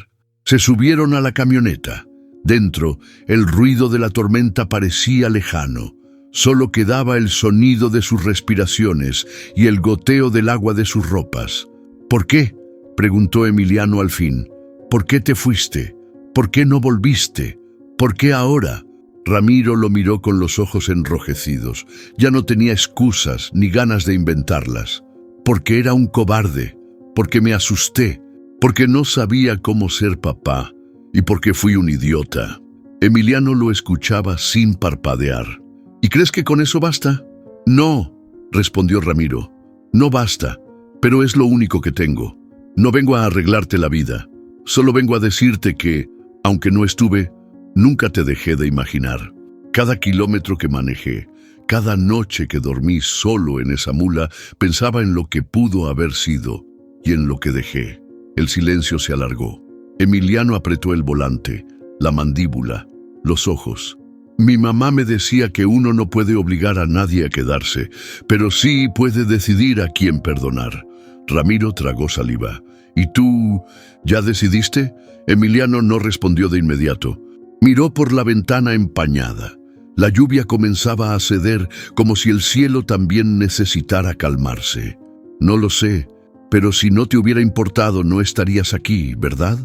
Se subieron a la camioneta. Dentro, el ruido de la tormenta parecía lejano. Solo quedaba el sonido de sus respiraciones y el goteo del agua de sus ropas. «¿Por qué?», preguntó Emiliano al fin. «¿Por qué te fuiste? ¿Por qué no volviste? ¿Por qué ahora?». Ramiro lo miró con los ojos enrojecidos. Ya no tenía excusas ni ganas de inventarlas. «Porque era un cobarde, porque me asusté, porque no sabía cómo ser papá y porque fui un idiota». Emiliano lo escuchaba sin parpadear. «¿Y crees que con eso basta?». «No», respondió Ramiro. «No basta, pero es lo único que tengo. No vengo a arreglarte la vida. Solo vengo a decirte que, aunque no estuve, nunca te dejé de imaginar. Cada kilómetro que manejé, cada noche que dormí solo en esa mula, pensaba en lo que pudo haber sido y en lo que dejé». El silencio se alargó. Emiliano apretó el volante, la mandíbula, los ojos. «Mi mamá me decía que uno no puede obligar a nadie a quedarse, pero sí puede decidir a quién perdonar». Ramiro tragó saliva. «¿Y tú, ya decidiste?». Emiliano no respondió de inmediato. Miró por la ventana empañada. La lluvia comenzaba a ceder, como si el cielo también necesitara calmarse. «No lo sé, pero si no te hubiera importado no estarías aquí, ¿verdad?».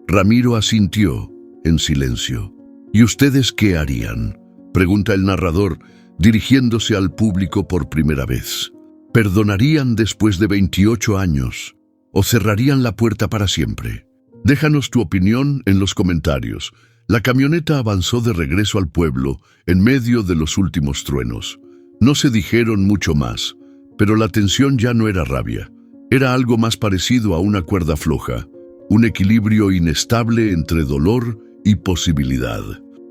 Ramiro asintió, en silencio. «¿Y ustedes qué harían?», pregunta el narrador, dirigiéndose al público por primera vez. «¿Perdonarían después de 28 años o cerrarían la puerta para siempre?». Déjanos tu opinión en los comentarios. La camioneta avanzó de regreso al pueblo en medio de los últimos truenos. No se dijeron mucho más, pero la tensión ya no era rabia. Era algo más parecido a una cuerda floja, un equilibrio inestable entre dolor y posibilidad.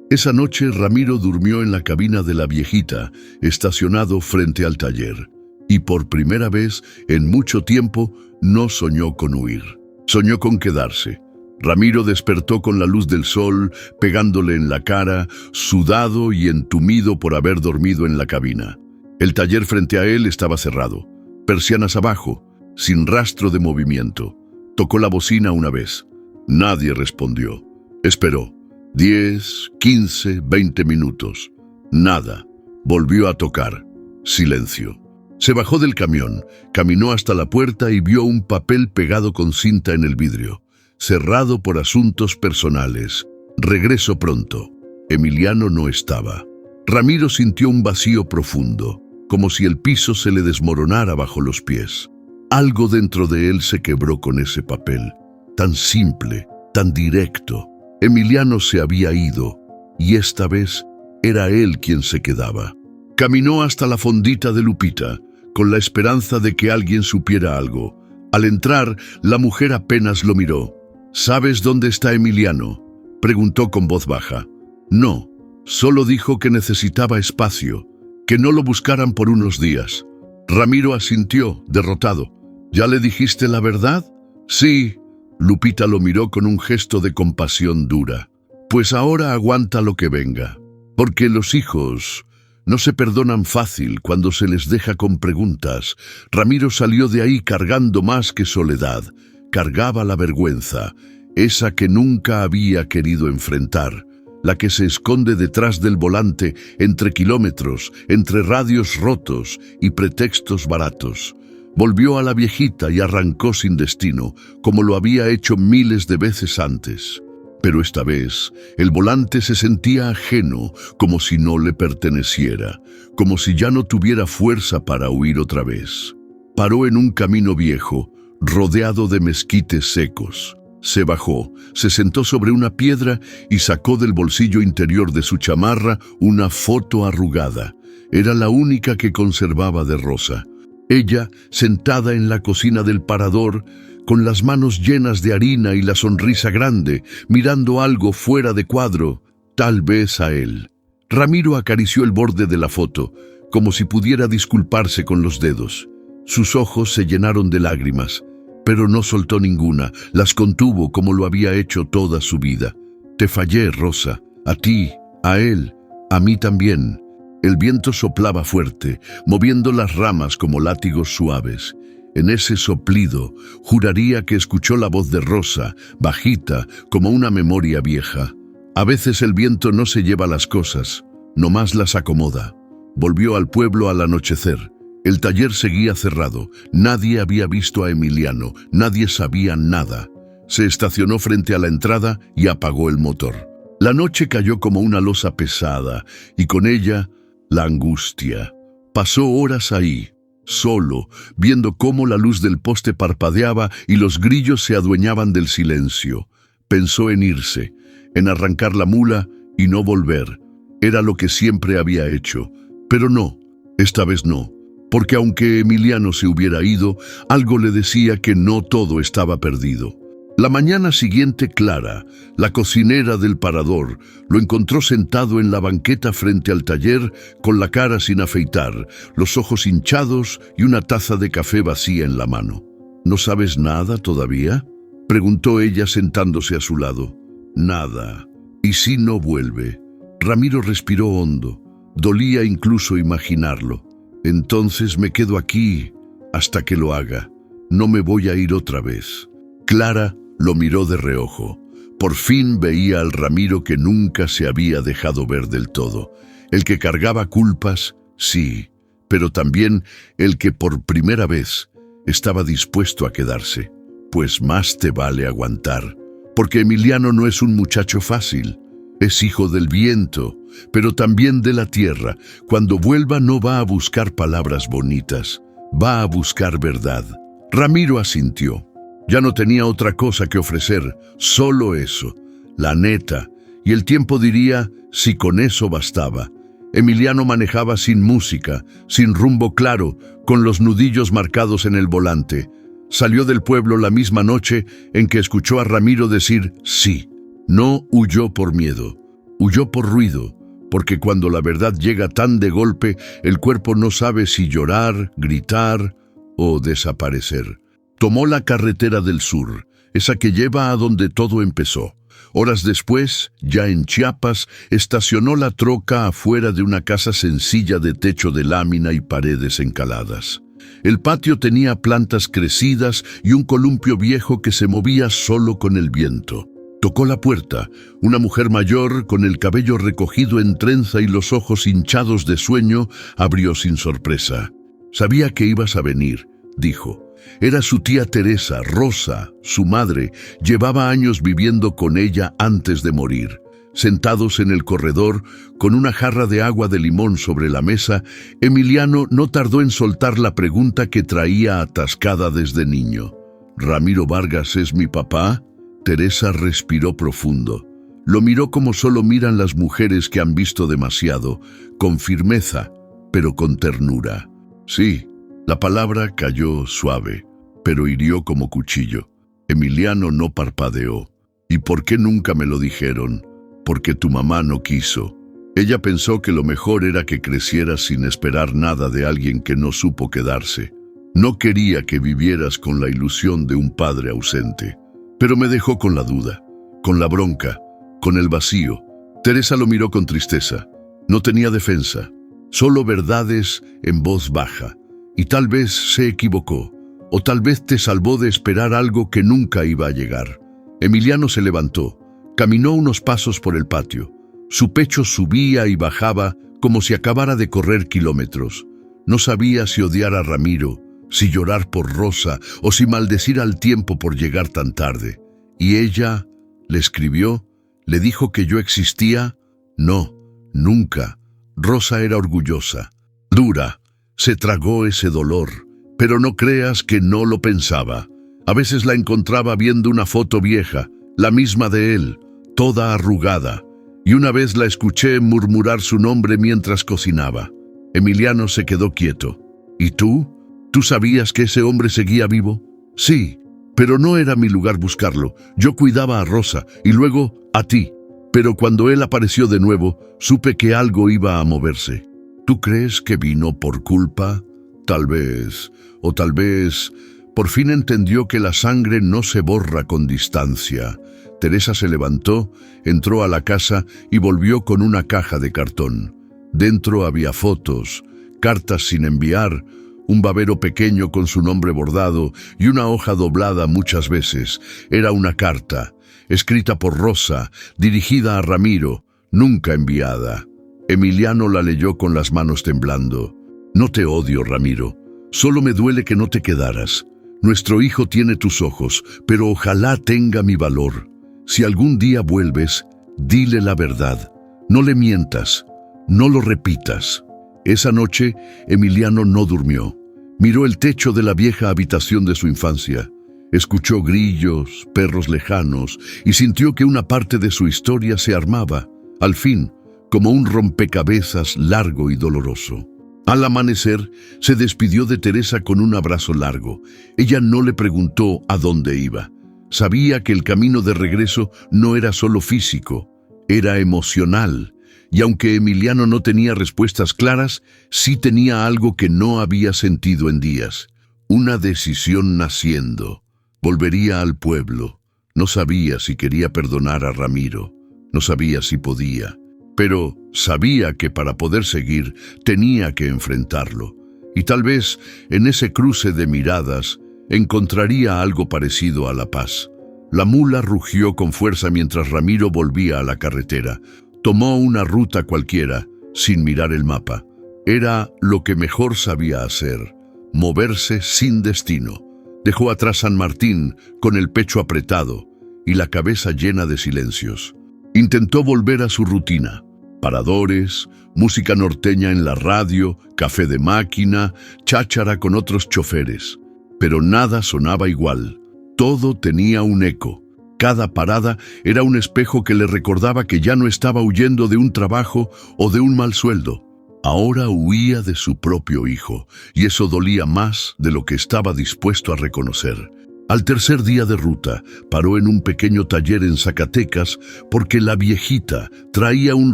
Esa noche Ramiro durmió en la cabina de la viejita, estacionado frente al taller. Y por primera vez en mucho tiempo no soñó con huir. Soñó con quedarse. Ramiro despertó con la luz del sol pegándole en la cara, sudado y entumido por haber dormido en la cabina. El taller frente a él estaba cerrado, persianas abajo, sin rastro de movimiento. Tocó la bocina una vez. Nadie respondió. Esperó. 10, 15, 20 minutos. Nada. Volvió a tocar. Silencio. Se bajó del camión, caminó hasta la puerta y vio un papel pegado con cinta en el vidrio, cerrado por asuntos personales. Regreso pronto. Emiliano no estaba. Ramiro sintió un vacío profundo, como si el piso se le desmoronara bajo los pies. Algo dentro de él se quebró con ese papel, tan simple, tan directo. Emiliano se había ido, y esta vez era él quien se quedaba. Caminó hasta la fondita de Lupita, con la esperanza de que alguien supiera algo. Al entrar, la mujer apenas lo miró. ¿Sabes dónde está Emiliano?, preguntó con voz baja. No, solo dijo que necesitaba espacio, que no lo buscaran por unos días. Ramiro asintió, derrotado. ¿Ya le dijiste la verdad? Sí. Lupita lo miró con un gesto de compasión dura. Pues ahora aguanta lo que venga, porque los hijos no se perdonan fácil cuando se les deja con preguntas. Ramiro salió de ahí cargando más que soledad. Cargaba la vergüenza, esa que nunca había querido enfrentar, la que se esconde detrás del volante, entre kilómetros, entre radios rotos y pretextos baratos. Volvió a la viejita y arrancó sin destino, como lo había hecho miles de veces antes. Pero esta vez, el volante se sentía ajeno, como si no le perteneciera, como si ya no tuviera fuerza para huir otra vez. Paró en un camino viejo, rodeado de mezquites secos. Se bajó, se sentó sobre una piedra y sacó del bolsillo interior de su chamarra una foto arrugada. Era la única que conservaba de Rosa. Ella, sentada en la cocina del parador, con las manos llenas de harina y la sonrisa grande, mirando algo fuera de cuadro, tal vez a él. Ramiro acarició el borde de la foto, como si pudiera disculparse con los dedos. Sus ojos se llenaron de lágrimas, pero no soltó ninguna, las contuvo como lo había hecho toda su vida. Te fallé, Rosa, a ti, a él, a mí también. El viento soplaba fuerte, moviendo las ramas como látigos suaves. En ese soplido, juraría que escuchó la voz de Rosa, bajita, como una memoria vieja. A veces el viento no se lleva las cosas, nomás las acomoda. Volvió al pueblo al anochecer. El taller seguía cerrado. Nadie había visto a Emiliano, nadie sabía nada. Se estacionó frente a la entrada y apagó el motor. La noche cayó como una losa pesada, y con ella, la angustia. Pasó horas ahí, solo, viendo cómo la luz del poste parpadeaba y los grillos se adueñaban del silencio. Pensó en irse, en arrancar la mula y no volver. Era lo que siempre había hecho. Pero no, esta vez no. Porque aunque Emiliano se hubiera ido, algo le decía que no todo estaba perdido. La mañana siguiente, Clara, la cocinera del parador, lo encontró sentado en la banqueta frente al taller, con la cara sin afeitar, los ojos hinchados y una taza de café vacía en la mano. ¿No sabes nada todavía?, preguntó ella sentándose a su lado. Nada. ¿Y si no vuelve? Ramiro respiró hondo. Dolía incluso imaginarlo. Entonces me quedo aquí hasta que lo haga. No me voy a ir otra vez. Clara lo miró de reojo. Por fin veía al Ramiro que nunca se había dejado ver del todo. El que cargaba culpas, sí, pero también el que por primera vez estaba dispuesto a quedarse. Pues más te vale aguantar, porque Emiliano no es un muchacho fácil. Es hijo del viento, pero también de la tierra. Cuando vuelva no va a buscar palabras bonitas, va a buscar verdad. Ramiro asintió. Ya no tenía otra cosa que ofrecer, solo eso, la neta, y el tiempo diría si con eso bastaba. Emiliano manejaba sin música, sin rumbo claro, con los nudillos marcados en el volante. Salió del pueblo la misma noche en que escuchó a Ramiro decir sí. No huyó por miedo, huyó por ruido, porque cuando la verdad llega tan de golpe, el cuerpo no sabe si llorar, gritar o desaparecer. Tomó la carretera del sur, esa que lleva a donde todo empezó. Horas después, ya en Chiapas, estacionó la troca afuera de una casa sencilla de techo de lámina y paredes encaladas. El patio tenía plantas crecidas y un columpio viejo que se movía solo con el viento. Tocó la puerta. Una mujer mayor, con el cabello recogido en trenza y los ojos hinchados de sueño, abrió sin sorpresa. Sabía que ibas a venir, dijo. Era su tía Teresa, Rosa, su madre. Llevaba años viviendo con ella antes de morir. Sentados en el corredor, con una jarra de agua de limón sobre la mesa, Emiliano no tardó en soltar la pregunta que traía atascada desde niño. ¿Ramiro Vargas es mi papá? Teresa respiró profundo. Lo miró como solo miran las mujeres que han visto demasiado, con firmeza, pero con ternura. Sí, la palabra cayó suave, pero hirió como cuchillo. Emiliano no parpadeó. ¿Y por qué nunca me lo dijeron? Porque tu mamá no quiso. Ella pensó que lo mejor era que crecieras sin esperar nada de alguien que no supo quedarse. No quería que vivieras con la ilusión de un padre ausente. Pero me dejó con la duda, con la bronca, con el vacío. Teresa lo miró con tristeza. No tenía defensa, solo verdades en voz baja. Y tal vez se equivocó, o tal vez te salvó de esperar algo que nunca iba a llegar. Emiliano se levantó, caminó unos pasos por el patio. Su pecho subía y bajaba como si acabara de correr kilómetros. No sabía si odiar a Ramiro, si llorar por Rosa o si maldecir al tiempo por llegar tan tarde. ¿Y ella le escribió? ¿Le dijo que yo existía? No, nunca. Rosa era orgullosa, dura. Se tragó ese dolor, pero no creas que no lo pensaba. A veces la encontraba viendo una foto vieja, la misma de él, toda arrugada, y una vez la escuché murmurar su nombre mientras cocinaba. Emiliano se quedó quieto. ¿Y tú? ¿Tú sabías que ese hombre seguía vivo? Sí, pero no era mi lugar buscarlo. Yo cuidaba a Rosa y luego a ti. Pero cuando él apareció de nuevo, supe que algo iba a moverse. ¿Tú crees que vino por culpa? Tal vez, o tal vez, por fin entendió que la sangre no se borra con distancia. Teresa se levantó, entró a la casa y volvió con una caja de cartón. Dentro había fotos, cartas sin enviar, un babero pequeño con su nombre bordado y una hoja doblada muchas veces. Era una carta, escrita por Rosa, dirigida a Ramiro, nunca enviada. Emiliano la leyó con las manos temblando. No te odio, Ramiro. Solo me duele que no te quedaras. Nuestro hijo tiene tus ojos, pero ojalá tenga mi valor. Si algún día vuelves, dile la verdad. No le mientas. No lo repitas. Esa noche, Emiliano no durmió. Miró el techo de la vieja habitación de su infancia. Escuchó grillos, perros lejanos, y sintió que una parte de su historia se armaba, al fin, como un rompecabezas largo y doloroso. Al amanecer, se despidió de Teresa con un abrazo largo. Ella no le preguntó a dónde iba. Sabía que el camino de regreso no era solo físico, era emocional. Y aunque Emiliano no tenía respuestas claras, sí tenía algo que no había sentido en días. Una decisión naciendo. Volvería al pueblo. No sabía si quería perdonar a Ramiro. No sabía si podía. Pero sabía que para poder seguir tenía que enfrentarlo. Y tal vez en ese cruce de miradas encontraría algo parecido a la paz. La mula rugió con fuerza mientras Ramiro volvía a la carretera. Tomó una ruta cualquiera, sin mirar el mapa. Era lo que mejor sabía hacer, moverse sin destino. Dejó atrás San Martín con el pecho apretado y la cabeza llena de silencios. Intentó volver a su rutina. Paradores, música norteña en la radio, café de máquina, cháchara con otros choferes. Pero nada sonaba igual. Todo tenía un eco. Cada parada era un espejo que le recordaba que ya no estaba huyendo de un trabajo o de un mal sueldo. Ahora huía de su propio hijo, y eso dolía más de lo que estaba dispuesto a reconocer. Al tercer día de ruta, paró en un pequeño taller en Zacatecas porque la viejita traía un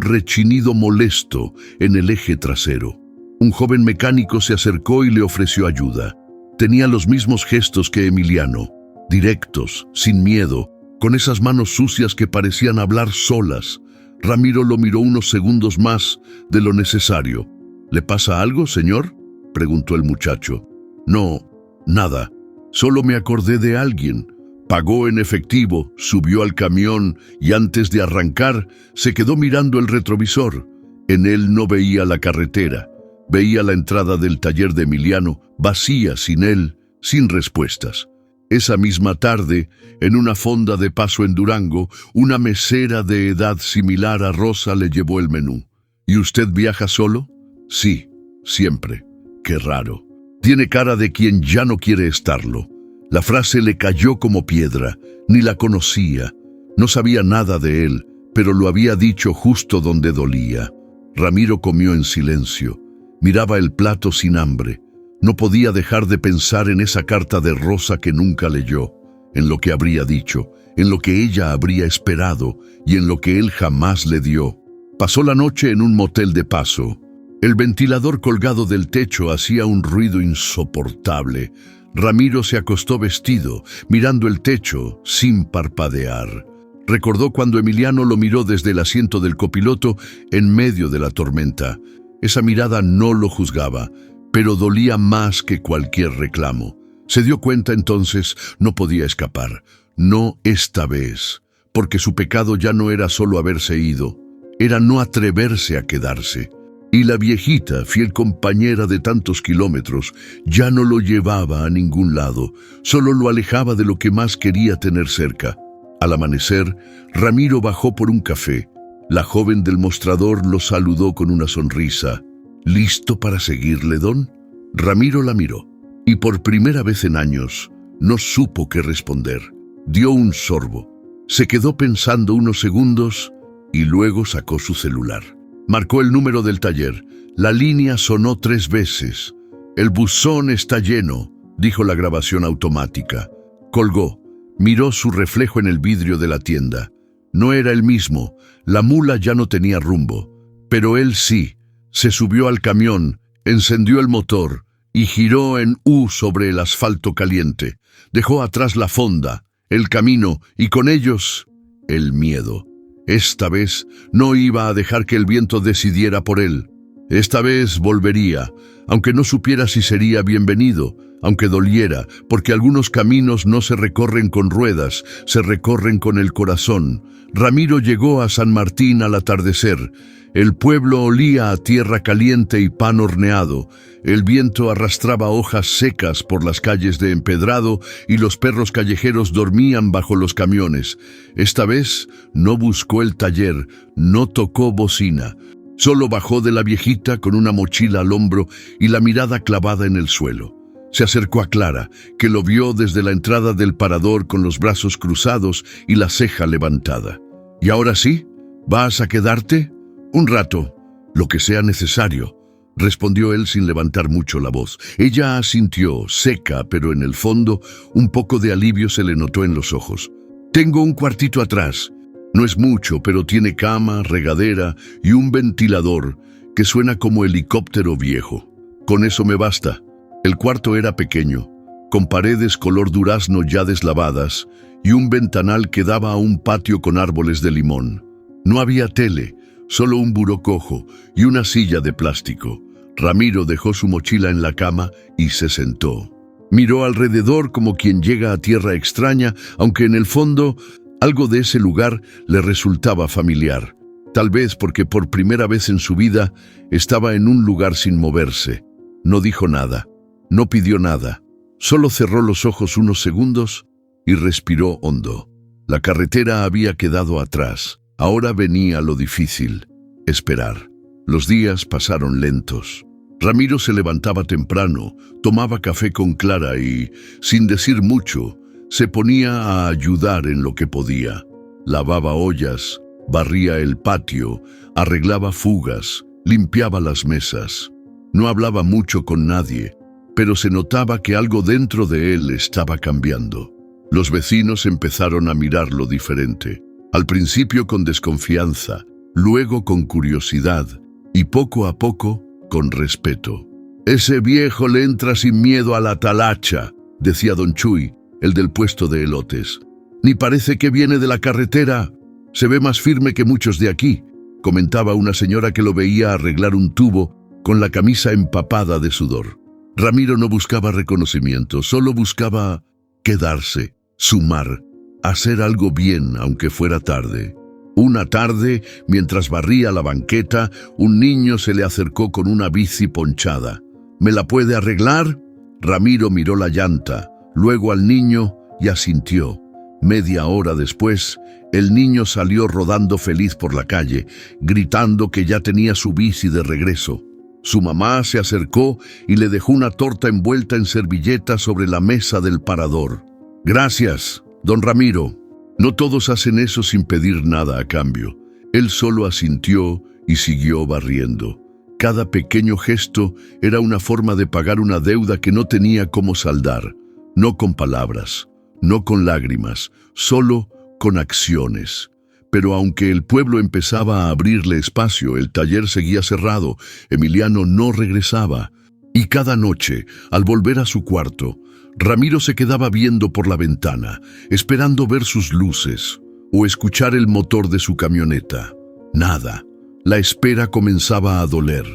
rechinido molesto en el eje trasero. Un joven mecánico se acercó y le ofreció ayuda. Tenía los mismos gestos que Emiliano, directos, sin miedo, con esas manos sucias que parecían hablar solas. Ramiro lo miró unos segundos más de lo necesario. ¿Le pasa algo, señor?, preguntó el muchacho. No, nada. Solo me acordé de alguien. Pagó en efectivo, subió al camión y antes de arrancar se quedó mirando el retrovisor. En él no veía la carretera. Veía la entrada del taller de Emiliano, vacía, sin él, sin respuestas. Esa misma tarde, en una fonda de paso en Durango, una mesera de edad similar a Rosa le llevó el menú. ¿Y usted viaja solo? Sí, siempre. Qué raro. Tiene cara de quien ya no quiere estarlo. La frase le cayó como piedra. Ni la conocía. No sabía nada de él, pero lo había dicho justo donde dolía. Ramiro comió en silencio. Miraba el plato sin hambre. No podía dejar de pensar en esa carta de Rosa que nunca leyó, en lo que habría dicho, en lo que ella habría esperado y en lo que él jamás le dio. Pasó la noche en un motel de paso. El ventilador colgado del techo hacía un ruido insoportable. Ramiro se acostó vestido, mirando el techo, sin parpadear. Recordó cuando Emiliano lo miró desde el asiento del copiloto en medio de la tormenta. Esa mirada no lo juzgaba, pero dolía más que cualquier reclamo. Se dio cuenta entonces, no podía escapar. No esta vez, porque su pecado ya no era solo haberse ido, era no atreverse a quedarse. Y la viejita, fiel compañera de tantos kilómetros, ya no lo llevaba a ningún lado, solo lo alejaba de lo que más quería tener cerca. Al amanecer, Ramiro bajó por un café. La joven del mostrador lo saludó con una sonrisa. ¿Listo para seguirle, don? Ramiro la miró, y por primera vez en años, no supo qué responder. Dio un sorbo. Se quedó pensando unos segundos y luego sacó su celular. Marcó el número del taller. La línea sonó 3 veces. «El buzón está lleno», dijo la grabación automática. Colgó. Miró su reflejo en el vidrio de la tienda. No era el mismo. La mula ya no tenía rumbo. Pero él sí. Se subió al camión, encendió el motor y giró en U sobre el asfalto caliente. Dejó atrás la fonda, el camino y con ellos el miedo. Esta vez no iba a dejar que el viento decidiera por él. Esta vez volvería, aunque no supiera si sería bienvenido, aunque doliera, porque algunos caminos no se recorren con ruedas, se recorren con el corazón. Ramiro llegó a San Martín al atardecer. El pueblo olía a tierra caliente y pan horneado. El viento arrastraba hojas secas por las calles de empedrado y los perros callejeros dormían bajo los camiones. Esta vez no buscó el taller, no tocó bocina. Solo bajó de la viejita con una mochila al hombro y la mirada clavada en el suelo. Se acercó a Clara, que lo vio desde la entrada del parador con los brazos cruzados y la ceja levantada. ¿Y ahora sí? ¿Vas a quedarte? Un rato, lo que sea necesario, respondió él sin levantar mucho la voz. Ella asintió, seca, pero en el fondo un poco de alivio se le notó en los ojos. Tengo un cuartito atrás. No es mucho, pero tiene cama, regadera y un ventilador que suena como helicóptero viejo. Con eso me basta. El cuarto era pequeño, con paredes color durazno ya deslavadas y un ventanal que daba a un patio con árboles de limón. No había tele, solo un buró cojo y una silla de plástico. Ramiro dejó su mochila en la cama y se sentó. Miró alrededor como quien llega a tierra extraña, aunque en el fondo algo de ese lugar le resultaba familiar. Tal vez porque por primera vez en su vida estaba en un lugar sin moverse. No dijo nada, no pidió nada. Solo cerró los ojos unos segundos y respiró hondo. La carretera había quedado atrás. Ahora venía lo difícil, esperar. Los días pasaron lentos. Ramiro se levantaba temprano, tomaba café con Clara y, sin decir mucho, se ponía a ayudar en lo que podía. Lavaba ollas, barría el patio, arreglaba fugas, limpiaba las mesas. No hablaba mucho con nadie, pero se notaba que algo dentro de él estaba cambiando. Los vecinos empezaron a mirarlo diferente. Al principio con desconfianza, luego con curiosidad y poco a poco con respeto. «Ese viejo le entra sin miedo a la talacha», decía don Chuy, el del puesto de elotes. «Ni parece que viene de la carretera. Se ve más firme que muchos de aquí», comentaba una señora que lo veía arreglar un tubo con la camisa empapada de sudor. Ramiro no buscaba reconocimiento, solo buscaba quedarse, sumar, hacer algo bien aunque fuera tarde. Una tarde, mientras barría la banqueta, un niño se le acercó con una bici ponchada. ¿Me la puede arreglar? Ramiro miró la llanta, luego al niño y asintió. Media hora después, el niño salió rodando feliz por la calle, gritando que ya tenía su bici de regreso. Su mamá se acercó y le dejó una torta envuelta en servilleta sobre la mesa del parador. «Gracias, don Ramiro». No todos hacen eso sin pedir nada a cambio. Él solo asintió y siguió barriendo. Cada pequeño gesto era una forma de pagar una deuda que no tenía cómo saldar. No con palabras, no con lágrimas, solo con acciones. Pero aunque el pueblo empezaba a abrirle espacio, el taller seguía cerrado. Emiliano no regresaba. Y cada noche, al volver a su cuarto, Ramiro se quedaba viendo por la ventana, esperando ver sus luces o escuchar el motor de su camioneta. Nada. La espera comenzaba a doler,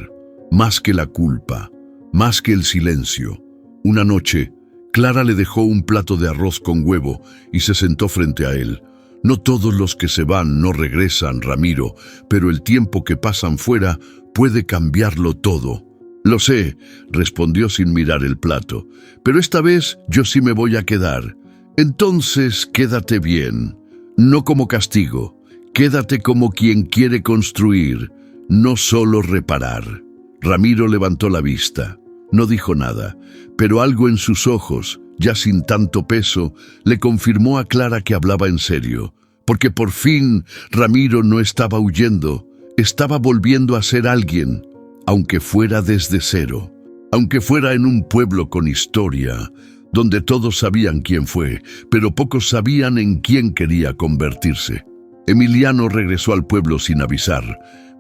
más que la culpa, más que el silencio. Una noche, Clara le dejó un plato de arroz con huevo y se sentó frente a él. No todos los que se van no regresan, Ramiro, pero el tiempo que pasan fuera puede cambiarlo todo. «Lo sé», respondió sin mirar el plato, «pero esta vez yo sí me voy a quedar. Entonces quédate bien, no como castigo, quédate como quien quiere construir, no solo reparar». Ramiro levantó la vista. No dijo nada, pero algo en sus ojos, ya sin tanto peso, le confirmó a Clara que hablaba en serio, porque por fin Ramiro no estaba huyendo, estaba volviendo a ser alguien. Aunque fuera desde cero, aunque fuera en un pueblo con historia, donde todos sabían quién fue, pero pocos sabían en quién quería convertirse. Emiliano regresó al pueblo sin avisar.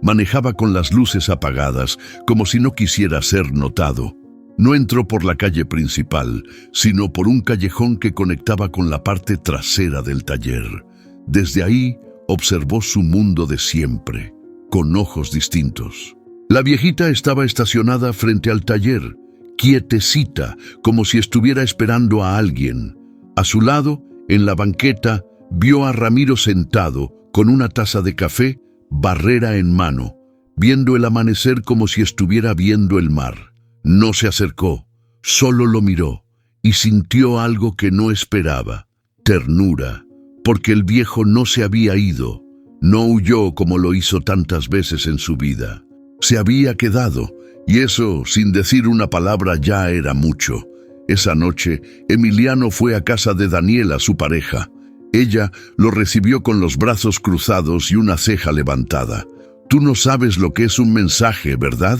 Manejaba con las luces apagadas, como si no quisiera ser notado. No entró por la calle principal, sino por un callejón que conectaba con la parte trasera del taller. Desde ahí observó su mundo de siempre, con ojos distintos. La viejita estaba estacionada frente al taller, quietecita, como si estuviera esperando a alguien. A su lado, en la banqueta, vio a Ramiro sentado, con una taza de café, barrera en mano, viendo el amanecer como si estuviera viendo el mar. No se acercó, solo lo miró, y sintió algo que no esperaba, ternura, porque el viejo no se había ido, no huyó como lo hizo tantas veces en su vida. Se había quedado, y eso, sin decir una palabra, ya era mucho. Esa noche, Emiliano fue a casa de Daniela, su pareja. Ella lo recibió con los brazos cruzados y una ceja levantada. «Tú no sabes lo que es un mensaje, ¿verdad?».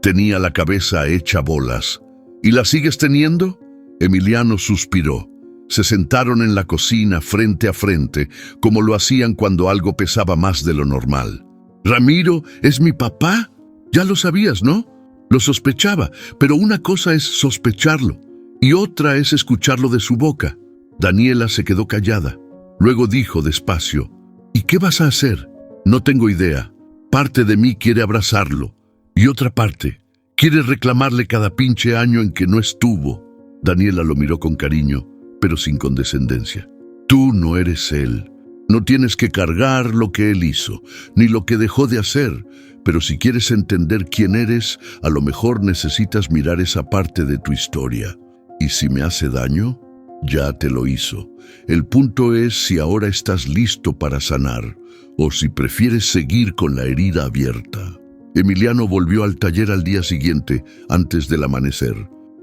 Tenía la cabeza hecha bolas. «¿Y la sigues teniendo?». Emiliano suspiró. Se sentaron en la cocina frente a frente, como lo hacían cuando algo pesaba más de lo normal. «¿Ramiro es mi papá?». «Ya lo sabías, ¿no?». «Lo sospechaba, pero una cosa es sospecharlo y otra es escucharlo de su boca». Daniela se quedó callada. Luego dijo despacio: «¿Y qué vas a hacer?». «No tengo idea. Parte de mí quiere abrazarlo y otra parte quiere reclamarle cada pinche año en que no estuvo». Daniela lo miró con cariño, pero sin condescendencia. «Tú no eres él. No tienes que cargar lo que él hizo, ni lo que dejó de hacer. Pero si quieres entender quién eres, a lo mejor necesitas mirar esa parte de tu historia. Y si me hace daño, ya te lo hizo. El punto es si ahora estás listo para sanar, o si prefieres seguir con la herida abierta». Emiliano volvió al taller al día siguiente, antes del amanecer.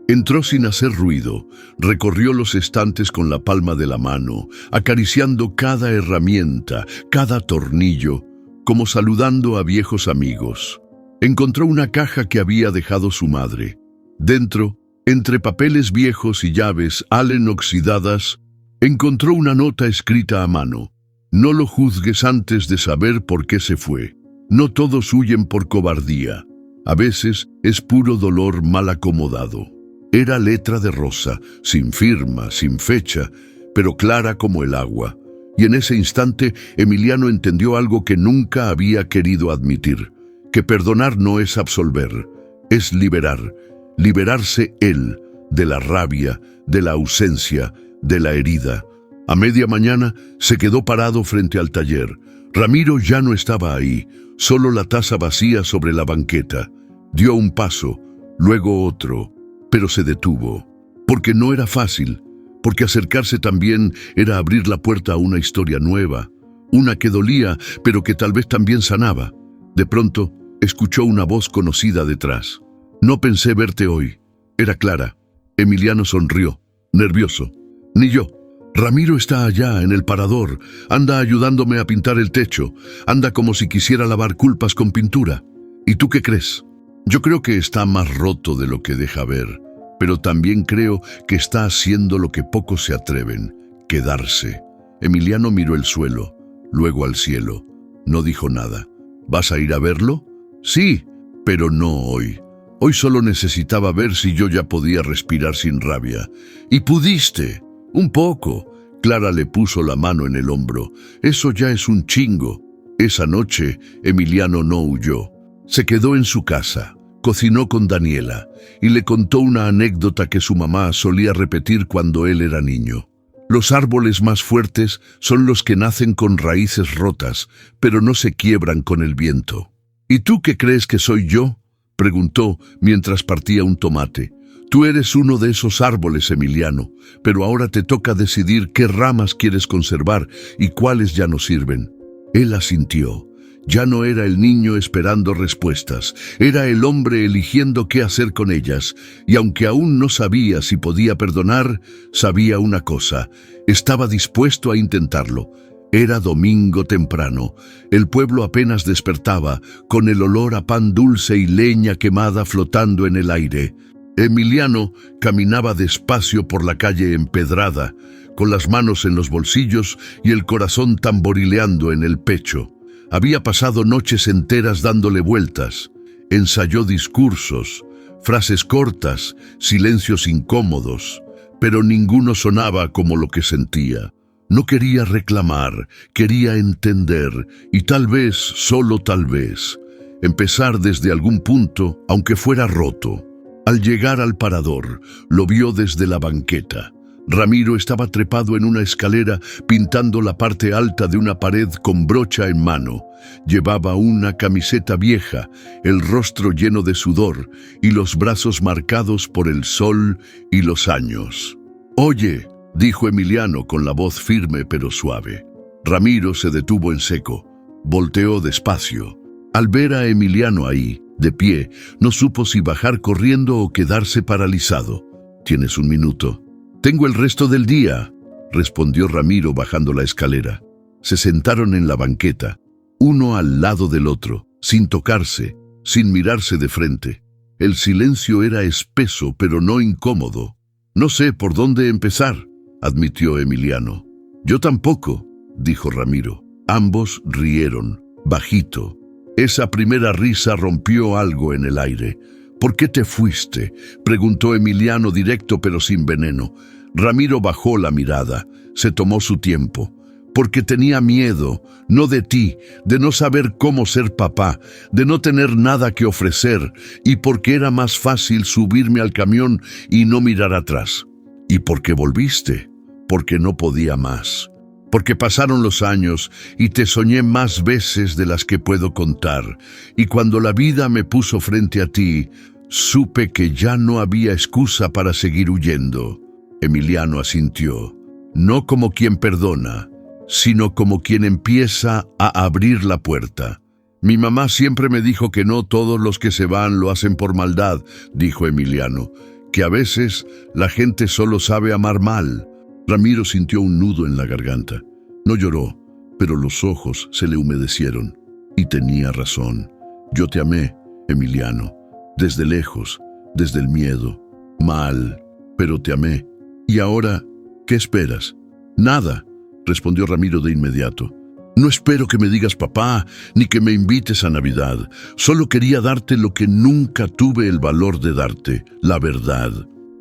Entró sin hacer ruido, recorrió los estantes con la palma de la mano, acariciando cada herramienta, cada tornillo, como saludando a viejos amigos. Encontró una caja que había dejado su madre. Dentro, entre papeles viejos y llaves Allen oxidadas, encontró una nota escrita a mano. «No lo juzgues antes de saber por qué se fue. No todos huyen por cobardía. A veces es puro dolor mal acomodado». Era letra de rosa, sin firma, sin fecha, pero clara como el agua. Y en ese instante Emiliano entendió algo que nunca había querido admitir: que perdonar no es absolver, es liberar, liberarse él de la rabia, de la ausencia, de la herida. A media mañana se quedó parado frente al taller. Ramiro ya no estaba ahí, solo la taza vacía sobre la banqueta. Dio un paso, luego otro, pero se detuvo. Porque no era fácil, porque acercarse también era abrir la puerta a una historia nueva, una que dolía, pero que tal vez también sanaba. De pronto, escuchó una voz conocida detrás. «No pensé verte hoy». Era Clara. Emiliano sonrió, nervioso. «Ni yo. Ramiro está allá, en el parador. Anda ayudándome a pintar el techo. Anda como si quisiera lavar culpas con pintura. ¿Y tú qué crees?» «Yo creo que está más roto de lo que deja ver, pero también creo que está haciendo lo que pocos se atreven, quedarse». Emiliano miró el suelo, luego al cielo. No dijo nada. «¿Vas a ir a verlo?» «Sí, pero no hoy. Hoy solo necesitaba ver si yo ya podía respirar sin rabia». «¿Y pudiste?» «Un poco». Clara le puso la mano en el hombro. «Eso ya es un chingo». Esa noche, Emiliano no huyó. Se quedó en su casa, cocinó con Daniela y le contó una anécdota que su mamá solía repetir cuando él era niño. Los árboles más fuertes son los que nacen con raíces rotas, pero no se quiebran con el viento. «¿Y tú qué crees que soy yo?», preguntó mientras partía un tomate. «Tú eres uno de esos árboles, Emiliano, pero ahora te toca decidir qué ramas quieres conservar y cuáles ya no sirven». Él asintió. Ya no era el niño esperando respuestas, era el hombre eligiendo qué hacer con ellas, y aunque aún no sabía si podía perdonar, sabía una cosa: estaba dispuesto a intentarlo. Era domingo temprano. El pueblo apenas despertaba, con el olor a pan dulce y leña quemada flotando en el aire. Emiliano caminaba despacio por la calle empedrada, con las manos en los bolsillos y el corazón tamborileando en el pecho. Había pasado noches enteras dándole vueltas. Ensayó discursos, frases cortas, silencios incómodos, pero ninguno sonaba como lo que sentía. No quería reclamar, quería entender, y tal vez, solo tal vez, empezar desde algún punto, aunque fuera roto. Al llegar al parador, lo vio desde la banqueta. Ramiro estaba trepado en una escalera pintando la parte alta de una pared con brocha en mano. Llevaba una camiseta vieja, el rostro lleno de sudor y los brazos marcados por el sol y los años. «Oye», dijo Emiliano con la voz firme pero suave. Ramiro se detuvo en seco. Volteó despacio. Al ver a Emiliano ahí, de pie, no supo si bajar corriendo o quedarse paralizado. «¿Tienes un minuto?» «Tengo el resto del día», respondió Ramiro bajando la escalera. Se sentaron en la banqueta, uno al lado del otro, sin tocarse, sin mirarse de frente. El silencio era espeso, pero no incómodo. «No sé por dónde empezar», admitió Emiliano. «Yo tampoco», dijo Ramiro. Ambos rieron, bajito. Esa primera risa rompió algo en el aire. «¿Por qué te fuiste?», preguntó Emiliano directo pero sin veneno. Ramiro bajó la mirada, se tomó su tiempo. «Porque tenía miedo, no de ti, de no saber cómo ser papá, de no tener nada que ofrecer, y porque era más fácil subirme al camión y no mirar atrás». «¿Y por qué volviste?». «Porque no podía más. Porque pasaron los años y te soñé más veces de las que puedo contar. Y cuando la vida me puso frente a ti, supe que ya no había excusa para seguir huyendo». Emiliano asintió. No como quien perdona, sino como quien empieza a abrir la puerta. «Mi mamá siempre me dijo que no todos los que se van lo hacen por maldad», dijo Emiliano, «que a veces la gente solo sabe amar mal». Ramiro sintió un nudo en la garganta. No lloró, pero los ojos se le humedecieron. Y tenía razón. «Yo te amé, Emiliano, desde lejos, desde el miedo. Mal, pero te amé. Y ahora, ¿qué esperas?». «Nada», respondió Ramiro de inmediato. «No espero que me digas papá, ni que me invites a Navidad. Solo quería darte lo que nunca tuve el valor de darte, la verdad».